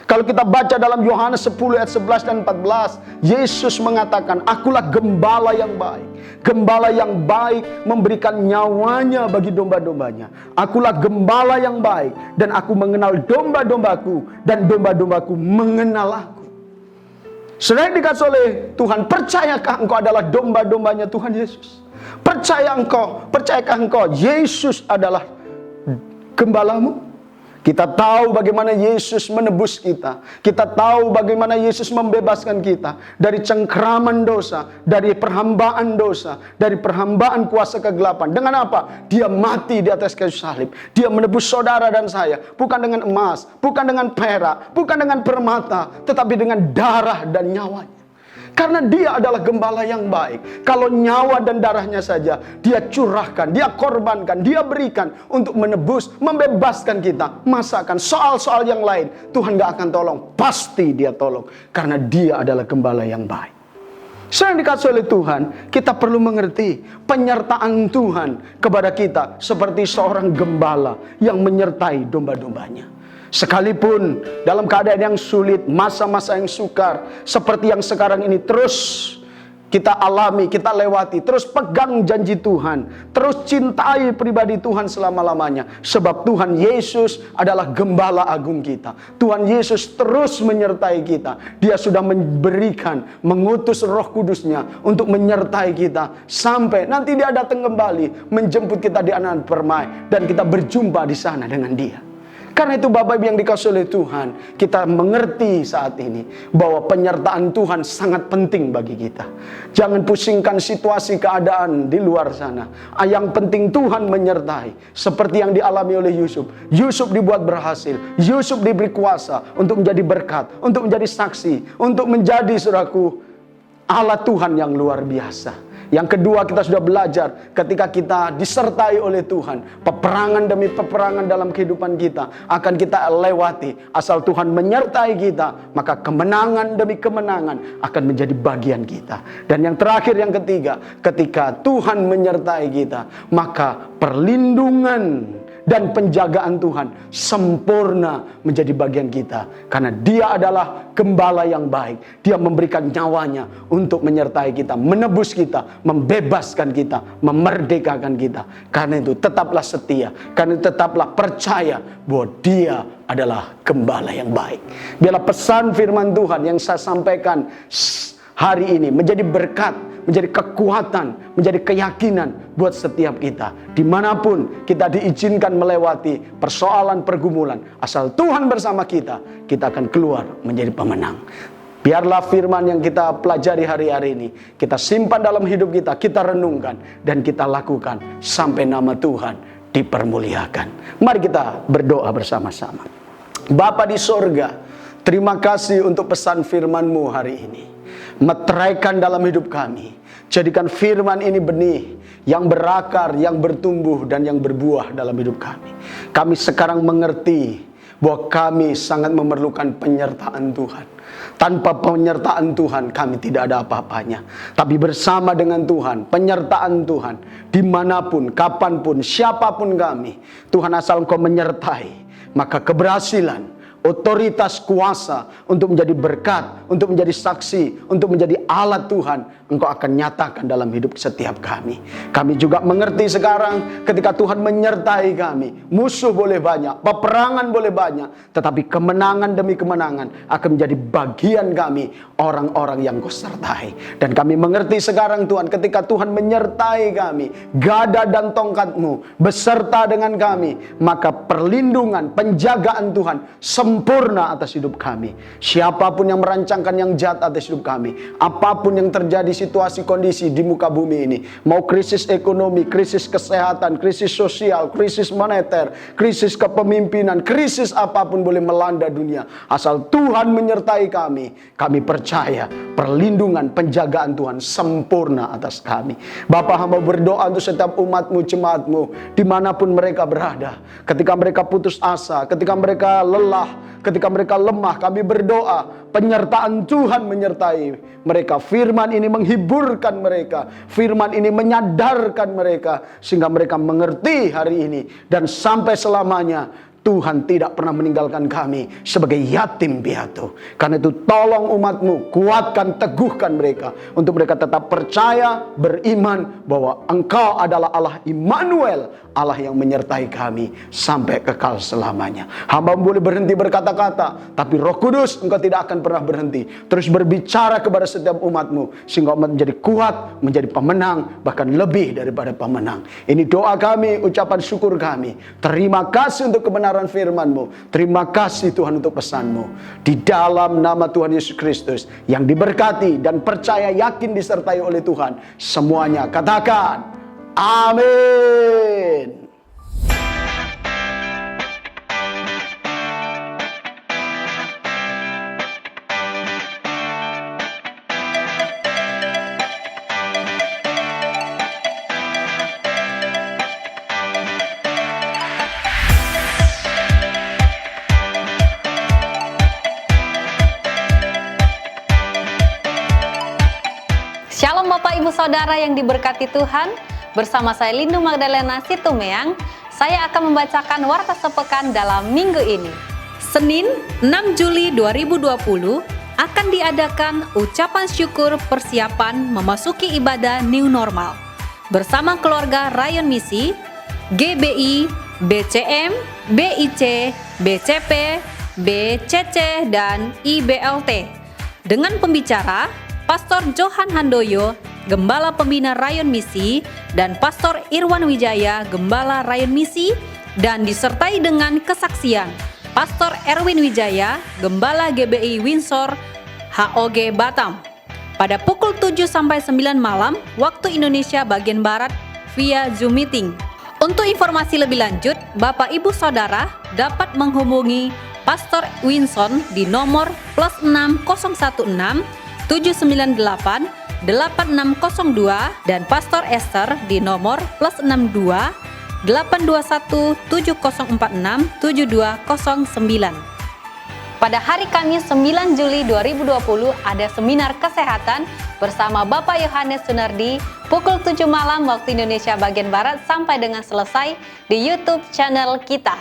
Kalau kita baca dalam Yohanes 10 ayat 11 dan 14, Yesus mengatakan, akulah gembala yang baik. Gembala yang baik memberikan nyawanya bagi domba-dombanya. Akulah gembala yang baik, dan aku mengenal domba-dombaku, dan domba-dombaku mengenal aku. Saudara dikasih oleh Tuhan, percayakah engkau adalah domba-dombanya Tuhan Yesus? Percayakah engkau Yesus adalah gembalamu? Kita tahu bagaimana Yesus menebus kita. Kita tahu bagaimana Yesus membebaskan kita dari cengkraman dosa, dari perhambaan dosa, dari perhambaan kuasa kegelapan. Dengan apa? Dia mati di atas kayu salib. Dia menebus saudara dan saya, bukan dengan emas, bukan dengan perak, bukan dengan permata, tetapi dengan darah dan nyawanya. Karena dia adalah gembala yang baik. Kalau nyawa dan darahnya saja dia curahkan, dia korbankan, dia berikan untuk menebus, membebaskan kita. Masa akan soal-soal yang lain Tuhan gak akan tolong? Pasti dia tolong. Karena dia adalah gembala yang baik. Saya dikasih oleh Tuhan, kita perlu mengerti penyertaan Tuhan kepada kita seperti seorang gembala yang menyertai domba-dombanya. Sekalipun dalam keadaan yang sulit, masa-masa yang sukar, seperti yang sekarang ini terus kita alami, kita lewati, terus pegang janji Tuhan, terus cintai pribadi Tuhan selama-lamanya. Sebab Tuhan Yesus adalah gembala agung kita. Tuhan Yesus terus menyertai kita. Dia sudah mengutus Roh Kudusnya untuk menyertai kita sampai nanti dia datang kembali menjemput kita di anak permai dan kita berjumpa di sana dengan dia. Karena itu Bapak Ibu yang dikasihi oleh Tuhan, kita mengerti saat ini bahwa penyertaan Tuhan sangat penting bagi kita. Jangan pusingkan situasi keadaan di luar sana. Yang penting Tuhan menyertai. Seperti yang dialami oleh Yusuf. Yusuf dibuat berhasil. Yusuf diberi kuasa untuk menjadi berkat, untuk menjadi saksi, untuk menjadi saudaraku Allah Tuhan yang luar biasa. Yang kedua, kita sudah belajar ketika kita disertai oleh Tuhan, peperangan demi peperangan dalam kehidupan kita akan kita lewati. Asal Tuhan menyertai kita, maka kemenangan demi kemenangan akan menjadi bagian kita. Dan yang terakhir, yang ketiga, ketika Tuhan menyertai kita, maka perlindungan dan penjagaan Tuhan sempurna menjadi bagian kita. Karena dia adalah gembala yang baik. Dia memberikan nyawanya untuk menyertai kita, menebus kita, membebaskan kita, memerdekakan kita. Karena itu tetaplah setia. Karena itu tetaplah percaya bahwa dia adalah gembala yang baik. Biarlah pesan firman Tuhan yang saya sampaikan hari ini menjadi berkat, menjadi kekuatan, menjadi keyakinan buat setiap kita. Dimanapun kita diizinkan melewati persoalan pergumulan, asal Tuhan bersama kita, kita akan keluar menjadi pemenang. Biarlah firman yang kita pelajari hari-hari ini, kita simpan dalam hidup kita, kita renungkan, dan kita lakukan sampai nama Tuhan dipermuliakan. Mari kita berdoa bersama-sama. Bapa di sorga, terima kasih untuk pesan firman-Mu hari ini. Meteraikan dalam hidup kami. Jadikan firman ini benih yang berakar, yang bertumbuh, dan yang berbuah dalam hidup kami. Kami sekarang mengerti bahwa kami sangat memerlukan penyertaan Tuhan. Tanpa penyertaan Tuhan kami tidak ada apa-apanya. Tapi bersama dengan Tuhan, penyertaan Tuhan, dimanapun, kapanpun, siapapun kami, Tuhan asal Engkau menyertai, maka keberhasilan, otoritas, kuasa untuk menjadi berkat, untuk menjadi saksi, untuk menjadi alat Tuhan, Engkau akan nyatakan dalam hidup setiap kami. Kami juga mengerti sekarang ketika Tuhan menyertai kami, musuh boleh banyak, peperangan boleh banyak, tetapi kemenangan demi kemenangan akan menjadi bagian kami, orang-orang yang Kau sertai. Dan kami mengerti sekarang Tuhan, ketika Tuhan menyertai kami, gada dan tongkat-Mu beserta dengan kami, maka perlindungan, penjagaan Tuhan sempurna atas hidup kami. Siapapun yang merancangkan yang jahat atas hidup kami, apapun yang terjadi situasi kondisi di muka bumi ini, mau krisis ekonomi, krisis kesehatan, krisis sosial, krisis moneter, krisis kepemimpinan, krisis apapun boleh melanda dunia, asal Tuhan menyertai kami, kami percaya perlindungan, penjagaan Tuhan sempurna atas kami. Bapa, hamba berdoa untuk setiap umat-Mu, jemaat-Mu, dimanapun mereka berada, ketika mereka putus asa, ketika mereka lelah, ketika mereka lemah, kami berdoa penyertaan Tuhan menyertai mereka. Firman ini menghiburkan mereka, firman ini menyadarkan mereka, sehingga mereka mengerti hari ini dan sampai selamanya Tuhan tidak pernah meninggalkan kami sebagai yatim piatu. Karena itu tolong umat-Mu, kuatkan, teguhkan mereka untuk mereka tetap percaya, beriman bahwa Engkau adalah Allah Immanuel, Allah yang menyertai kami sampai kekal selamanya. Hamba boleh berhenti berkata-kata, tapi Roh Kudus Engkau tidak akan pernah berhenti. Terus berbicara kepada setiap umat-Mu sehingga umat menjadi kuat, menjadi pemenang, bahkan lebih daripada pemenang. Ini doa kami, ucapan syukur kami. Terima kasih untuk kebenaran firman-Mu. Terima kasih Tuhan untuk pesan-Mu. Di dalam nama Tuhan Yesus Kristus yang diberkati dan percaya yakin disertai oleh Tuhan. Semuanya katakan, amin. Shalom Bapak Ibu Saudara yang diberkati Tuhan. Bersama saya Lindu Magdalena Situmeang, saya akan membacakan warta sepekan dalam minggu ini. Senin 6 Juli 2020 akan diadakan ucapan syukur persiapan memasuki ibadah new normal bersama keluarga Rayon Misi, GBI, BCM, BIC, BCP, BCC, dan IBLT dengan pembicara Pastor Johan Handoyo, Gembala Pembina Rayon Misi, dan Pastor Irwan Wijaya, Gembala Rayon Misi, dan disertai dengan kesaksian Pastor Erwin Wijaya, Gembala GBI Windsor, HOG Batam, pada pukul 7 sampai 9 malam waktu Indonesia bagian Barat via Zoom meeting. Untuk informasi lebih lanjut, Bapak Ibu Saudara dapat menghubungi Pastor Winson di nomor +6016 798 8602 dan Pastor Esther di nomor +62 821 7046 7209. Pada hari Kamis 9 Juli 2020 ada seminar kesehatan bersama Bapak Yohanes Sunardi pukul 7 malam waktu Indonesia bagian Barat sampai dengan selesai di YouTube channel kita.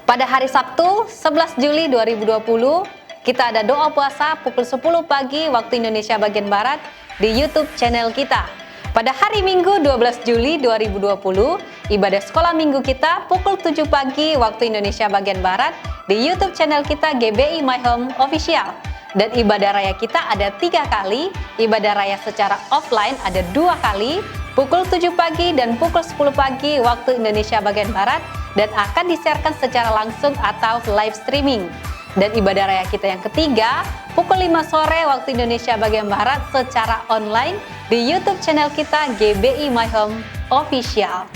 Pada hari Sabtu 11 Juli 2020 kita ada doa puasa pukul 10 pagi waktu Indonesia bagian Barat di YouTube channel kita. Pada hari Minggu 12 Juli 2020, ibadah sekolah minggu kita pukul 7 pagi waktu Indonesia bagian Barat di YouTube channel kita GBI My Home Official. Dan ibadah raya kita ada 3 kali, ibadah raya secara offline ada 2 kali, pukul 7 pagi dan pukul 10 pagi waktu Indonesia bagian Barat, dan akan disiarkan secara langsung atau live streaming. Dan ibadah raya kita yang ketiga, pukul 5 sore waktu Indonesia bagian Barat secara online di YouTube channel kita GBI My Home Official.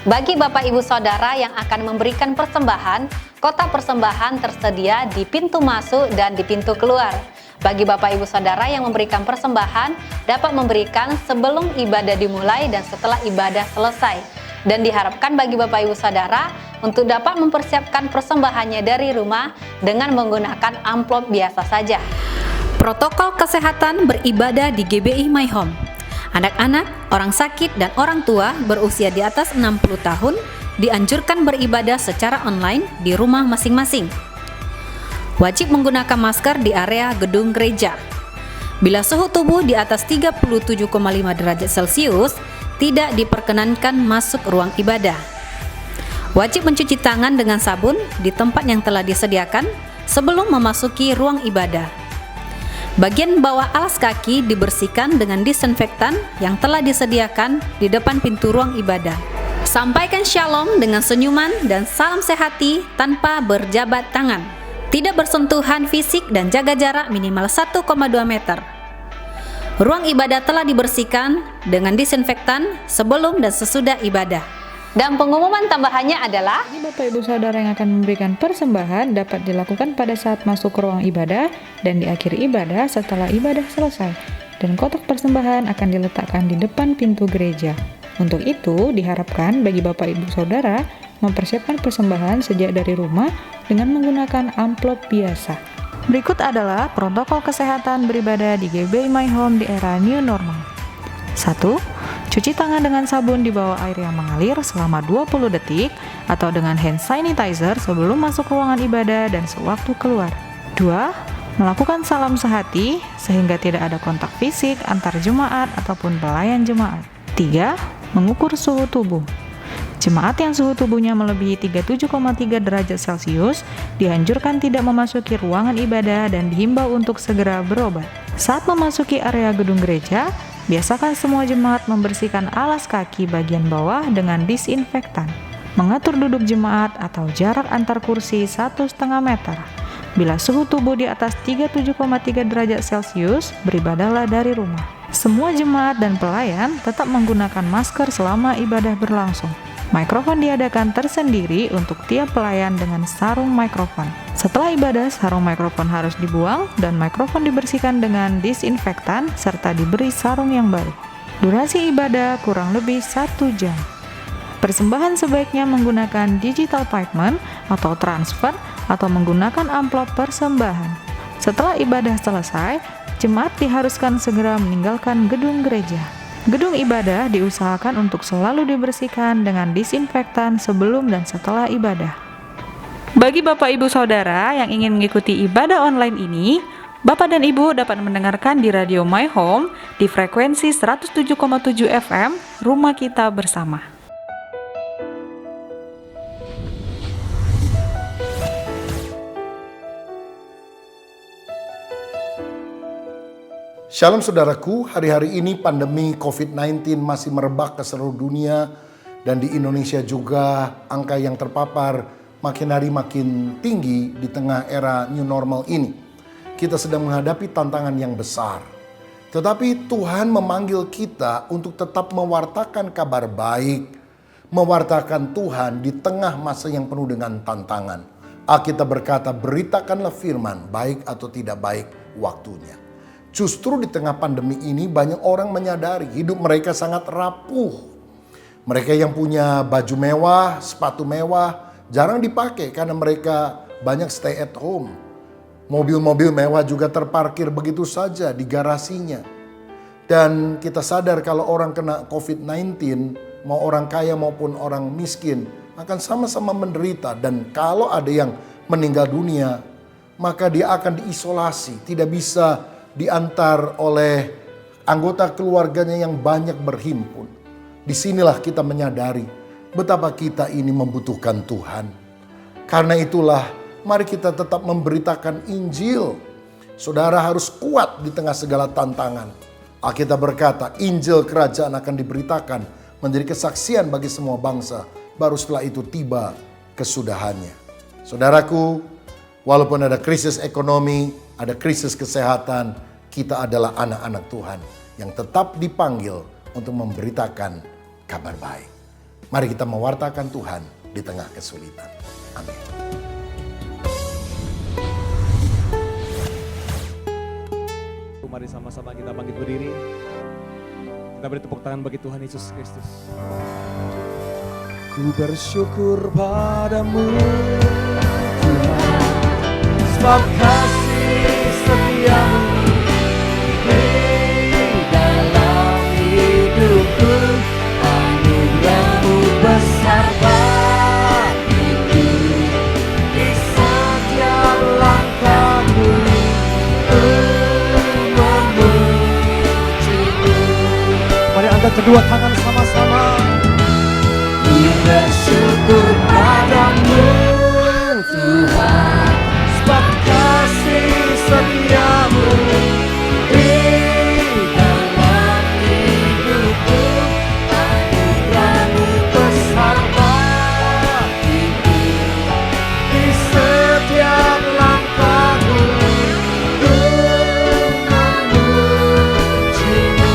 Bagi Bapak Ibu Saudara yang akan memberikan persembahan, kotak persembahan tersedia di pintu masuk dan di pintu keluar. Bagi Bapak Ibu Saudara yang memberikan persembahan, dapat memberikan sebelum ibadah dimulai dan setelah ibadah selesai. Dan diharapkan bagi Bapak Ibu Saudara untuk dapat mempersiapkan persembahannya dari rumah dengan menggunakan amplop biasa saja. Protokol kesehatan beribadah di GBI My Home. Anak-anak, orang sakit, dan orang tua berusia di atas 60 tahun dianjurkan beribadah secara online di rumah masing-masing. Wajib menggunakan masker di area gedung gereja. Bila suhu tubuh di atas 37,5 derajat Celcius, tidak diperkenankan masuk ruang ibadah. Wajib mencuci tangan dengan sabun di tempat yang telah disediakan sebelum memasuki ruang ibadah. Bagian bawah alas kaki dibersihkan dengan disinfektan yang telah disediakan di depan pintu ruang ibadah. Sampaikan shalom dengan senyuman dan salam sehati tanpa berjabat tangan. Tidak bersentuhan fisik dan jaga jarak minimal 1,2 meter. Ruang ibadah telah dibersihkan dengan disinfektan sebelum dan sesudah ibadah. Dan pengumuman tambahannya adalah Bagi Bapak Ibu Saudara yang akan memberikan persembahan dapat dilakukan pada saat masuk ke ruang ibadah dan di akhir ibadah setelah ibadah selesai. Dan kotak persembahan akan diletakkan di depan pintu gereja. Untuk itu diharapkan bagi Bapak Ibu Saudara mempersiapkan persembahan sejak dari rumah dengan menggunakan amplop biasa. Berikut adalah protokol kesehatan beribadah di GBI My Home di era new normal. 1. Cuci tangan dengan sabun di bawah air yang mengalir selama 20 detik atau dengan hand sanitizer sebelum masuk ruangan ibadah dan sewaktu keluar. 2. Melakukan salam sehati sehingga tidak ada kontak fisik antar jemaat ataupun pelayan jemaat. 3. Mengukur suhu tubuh. Jemaat yang suhu tubuhnya melebihi 37,3 derajat Celcius dianjurkan tidak memasuki ruangan ibadah dan dihimbau untuk segera berobat. Saat memasuki area gedung gereja, biasakan semua jemaat membersihkan alas kaki bagian bawah dengan disinfektan. Mengatur duduk jemaat atau jarak antar kursi 1,5 meter. Bila suhu tubuh di atas 37,3 derajat Celcius, beribadahlah dari rumah. Semua jemaat dan pelayan tetap menggunakan masker selama ibadah berlangsung. Mikrofon diadakan tersendiri untuk tiap pelayan dengan sarung mikrofon. Setelah ibadah, sarung mikrofon harus dibuang dan mikrofon dibersihkan dengan disinfektan serta diberi sarung yang baru. Durasi ibadah kurang lebih 1 jam. Persembahan sebaiknya menggunakan digital payment atau transfer atau menggunakan amplop persembahan. Setelah ibadah selesai, jemaat diharuskan segera meninggalkan gedung gereja. Gedung ibadah diusahakan untuk selalu dibersihkan dengan disinfektan sebelum dan setelah ibadah. Bagi Bapak Ibu Saudara yang ingin mengikuti ibadah online ini, Bapak dan Ibu dapat mendengarkan di Radio My Home di frekuensi 107,7 FM, Rumah Kita Bersama. Shalom saudaraku, hari-hari ini pandemi COVID-19 masih merebak ke seluruh dunia dan di Indonesia juga angka yang terpapar makin hari makin tinggi di tengah era new normal ini. Kita sedang menghadapi tantangan yang besar. Tetapi Tuhan memanggil kita untuk tetap mewartakan kabar baik, mewartakan Tuhan di tengah masa yang penuh dengan tantangan. Alkitab berkata, beritakanlah firman, baik atau tidak baik waktunya. Justru di tengah pandemi ini banyak orang menyadari hidup mereka sangat rapuh. Mereka yang punya baju mewah, sepatu mewah, jarang dipakai karena mereka banyak stay at home. Mobil-mobil mewah juga terparkir begitu saja di garasinya. Dan kita sadar kalau orang kena COVID-19, mau orang kaya maupun orang miskin, akan sama-sama menderita. Dan kalau ada yang meninggal dunia, maka dia akan diisolasi, tidak bisa diantar oleh anggota keluarganya yang banyak berhimpun. Disinilah kita menyadari betapa kita ini membutuhkan Tuhan. Karena itulah mari kita tetap memberitakan Injil. Saudara harus kuat di tengah segala tantangan. Alkitab berkata Injil kerajaan akan diberitakan menjadi kesaksian bagi semua bangsa. Baru setelah itu tiba kesudahannya. Saudaraku, walaupun ada krisis ekonomi, ada krisis kesehatan, kita adalah anak-anak Tuhan yang tetap dipanggil untuk memberitakan kabar baik. Mari kita mewartakan Tuhan di tengah kesulitan. Amin. Mari sama-sama kita bangkit berdiri. Kita beri tepuk tangan bagi Tuhan Yesus Kristus. Ku bersyukur padamu Tuhan, sebab kasih setiamu di dalam hidupku, anugerahmu besar bagiku, di setiap langkahmu memujimu. Mari angkat kedua tangan sama-sama. Ku bersyukur padamu Tuhan, sebab kasih setiamu di dalam hidupku, anugerahmu besar bagiku, di setiap langkahku ku memujimu.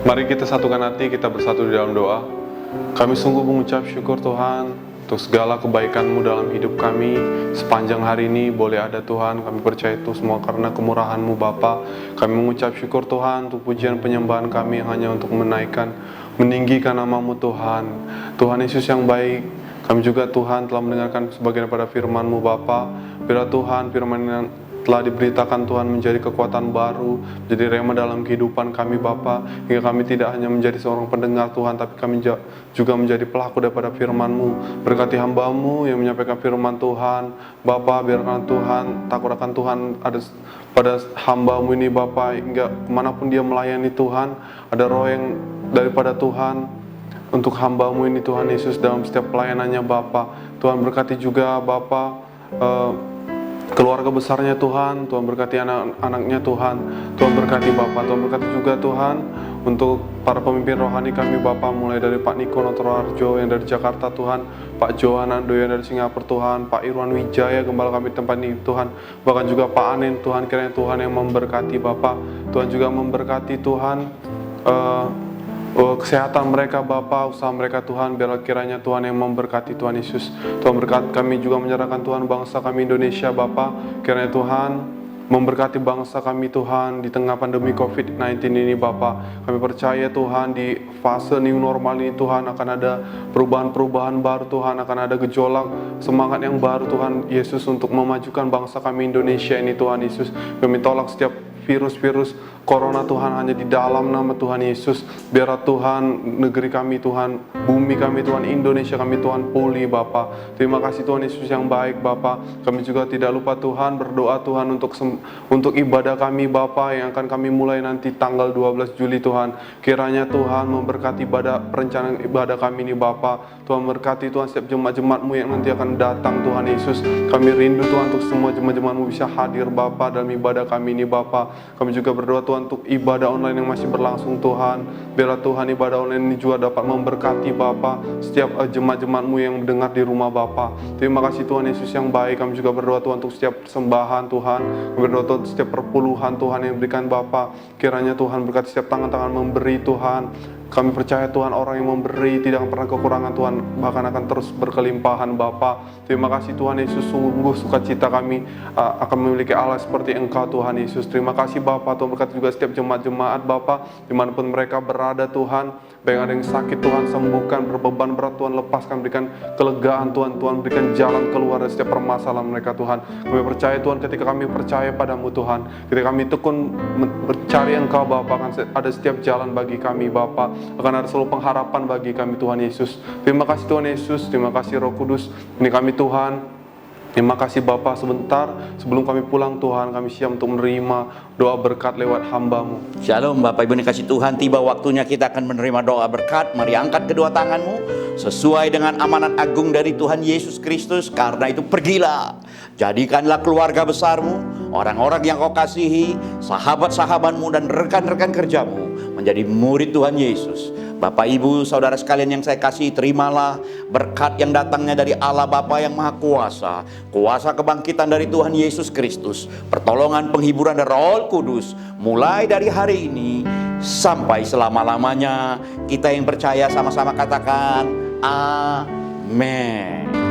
Mari kita satukan hati, kita bersatu di dalam doa. Kami sungguh mengucap syukur Tuhan untuk segala kebaikan-Mu dalam hidup kami sepanjang hari ini boleh ada Tuhan. Kami percaya itu semua karena kemurahan-Mu Bapa. Kami mengucap syukur Tuhan untuk pujian penyembahan kami hanya untuk menaikkan, meninggikan nama-Mu Tuhan. Tuhan Yesus yang baik, kami juga Tuhan telah mendengarkan sebagian daripada firman-Mu Bapa. Biarlah Tuhan firman yang telah diberitakan Tuhan menjadi kekuatan baru, menjadi rema dalam kehidupan kami Bapa, hingga kami tidak hanya menjadi seorang pendengar Tuhan, tapi kami juga menjadi pelaku daripada firman-Mu. Berkati hamba-Mu yang menyampaikan firman Tuhan Bapa, biarkan Tuhan takut akan Tuhan ada pada hamba-Mu ini Bapa, hingga kemanapun dia melayani Tuhan, ada roh yang daripada Tuhan untuk hamba-Mu ini Tuhan Yesus dalam setiap pelayanannya Bapa. Tuhan berkati juga Bapa keluarga besarnya Tuhan, Tuhan berkati anak-anaknya Tuhan, Tuhan berkati Bapak, Tuhan berkati juga Tuhan untuk para pemimpin rohani kami Bapak, mulai dari Pak Niko Notorarjo yang dari Jakarta Tuhan, Pak Johanando yang dari Singapura Tuhan, Pak Irwan Wijaya gembala kami tempat ini Tuhan, bahkan juga Pak Anen Tuhan, kiranya Tuhan yang memberkati Bapak, Tuhan juga memberkati Tuhan kesehatan mereka Bapa, usaha mereka Tuhan, biarlah kiranya Tuhan yang memberkati Tuhan Yesus. Tuhan berkati kami juga menyerahkan Tuhan bangsa kami Indonesia Bapa, kiranya Tuhan memberkati bangsa kami Tuhan di tengah pandemi COVID-19 ini Bapa. Kami percaya Tuhan di fase new normal ini Tuhan akan ada perubahan-perubahan baru Tuhan, akan ada gejolak semangat yang baru Tuhan Yesus untuk memajukan bangsa kami Indonesia ini Tuhan Yesus. Kami tolak setiap virus-virus Corona Tuhan hanya di dalam nama Tuhan Yesus. Biarlah Tuhan negeri kami Tuhan, bumi kami Tuhan, Indonesia kami Tuhan pulih Bapa. Terima kasih Tuhan Yesus yang baik Bapa. Kami juga tidak lupa Tuhan berdoa Tuhan untuk ibadah kami Bapa yang akan kami mulai nanti tanggal 12 Juli Tuhan. Kiranya Tuhan memberkati perencanaan ibadah kami ini Bapa. Tuhan berkati Tuhan setiap jemaat-jemaat-Mu yang nanti akan datang Tuhan Yesus. Kami rindu Tuhan untuk semua jemaat-jemaat-Mu bisa hadir Bapa dalam ibadah kami ini Bapa. Kami juga berdoa Tuhan untuk ibadah online yang masih berlangsung Tuhan. Biarlah Tuhan ibadah online ini juga dapat memberkati Bapa setiap jemaat-jemaat-Mu yang mendengar di rumah Bapa. Terima kasih Tuhan Yesus yang baik. Kami juga berdoa Tuhan untuk setiap persembahan Tuhan. Kami berdoa Tuhan untuk setiap perpuluhan Tuhan yang diberikan Bapa. Kiranya Tuhan berkati setiap tangan-tangan memberi Tuhan. Kami percaya Tuhan orang yang memberi tidak pernah kekurangan Tuhan, bahkan akan terus berkelimpahan Bapa. Terima kasih Tuhan Yesus, sungguh sukacita kami akan memiliki Allah seperti Engkau Tuhan Yesus. Terima kasih Bapa. Tuhan berkati juga setiap jemaat-jemaat Bapa, dimanapun mereka berada Tuhan. Baik ada yang sakit Tuhan sembuhkan, berbeban berat Tuhan lepaskan, berikan kelegaan Tuhan, Tuhan berikan jalan keluar dari setiap permasalahan mereka Tuhan. Kami percaya Tuhan ketika kami percaya padamu Tuhan, ketika kami tekun mencari Engkau Bapa, akan ada setiap jalan bagi kami Bapa, akan ada selalu pengharapan bagi kami Tuhan Yesus. Terima kasih Tuhan Yesus, terima kasih Roh Kudus, ini kami Tuhan. Terima kasih Bapa, sebentar sebelum kami pulang Tuhan, kami siap untuk menerima doa berkat lewat hamba-Mu. Shalom Bapak Ibu dikasih Tuhan, tiba waktunya kita akan menerima doa berkat. Mari angkat kedua tanganmu sesuai dengan amanat agung dari Tuhan Yesus Kristus. Karena itu pergilah, jadikanlah keluarga besarmu, orang-orang yang kau kasihi, sahabat-sahabatmu dan rekan-rekan kerjamu menjadi murid Tuhan Yesus. Bapak Ibu Saudara sekalian yang saya kasih, terimalah berkat yang datangnya dari Allah Bapa yang Maha Kuasa, kuasa kebangkitan dari Tuhan Yesus Kristus, pertolongan, penghiburan dari Roh Kudus, mulai dari hari ini sampai selama-lamanya. Kita yang percaya sama-sama katakan amin.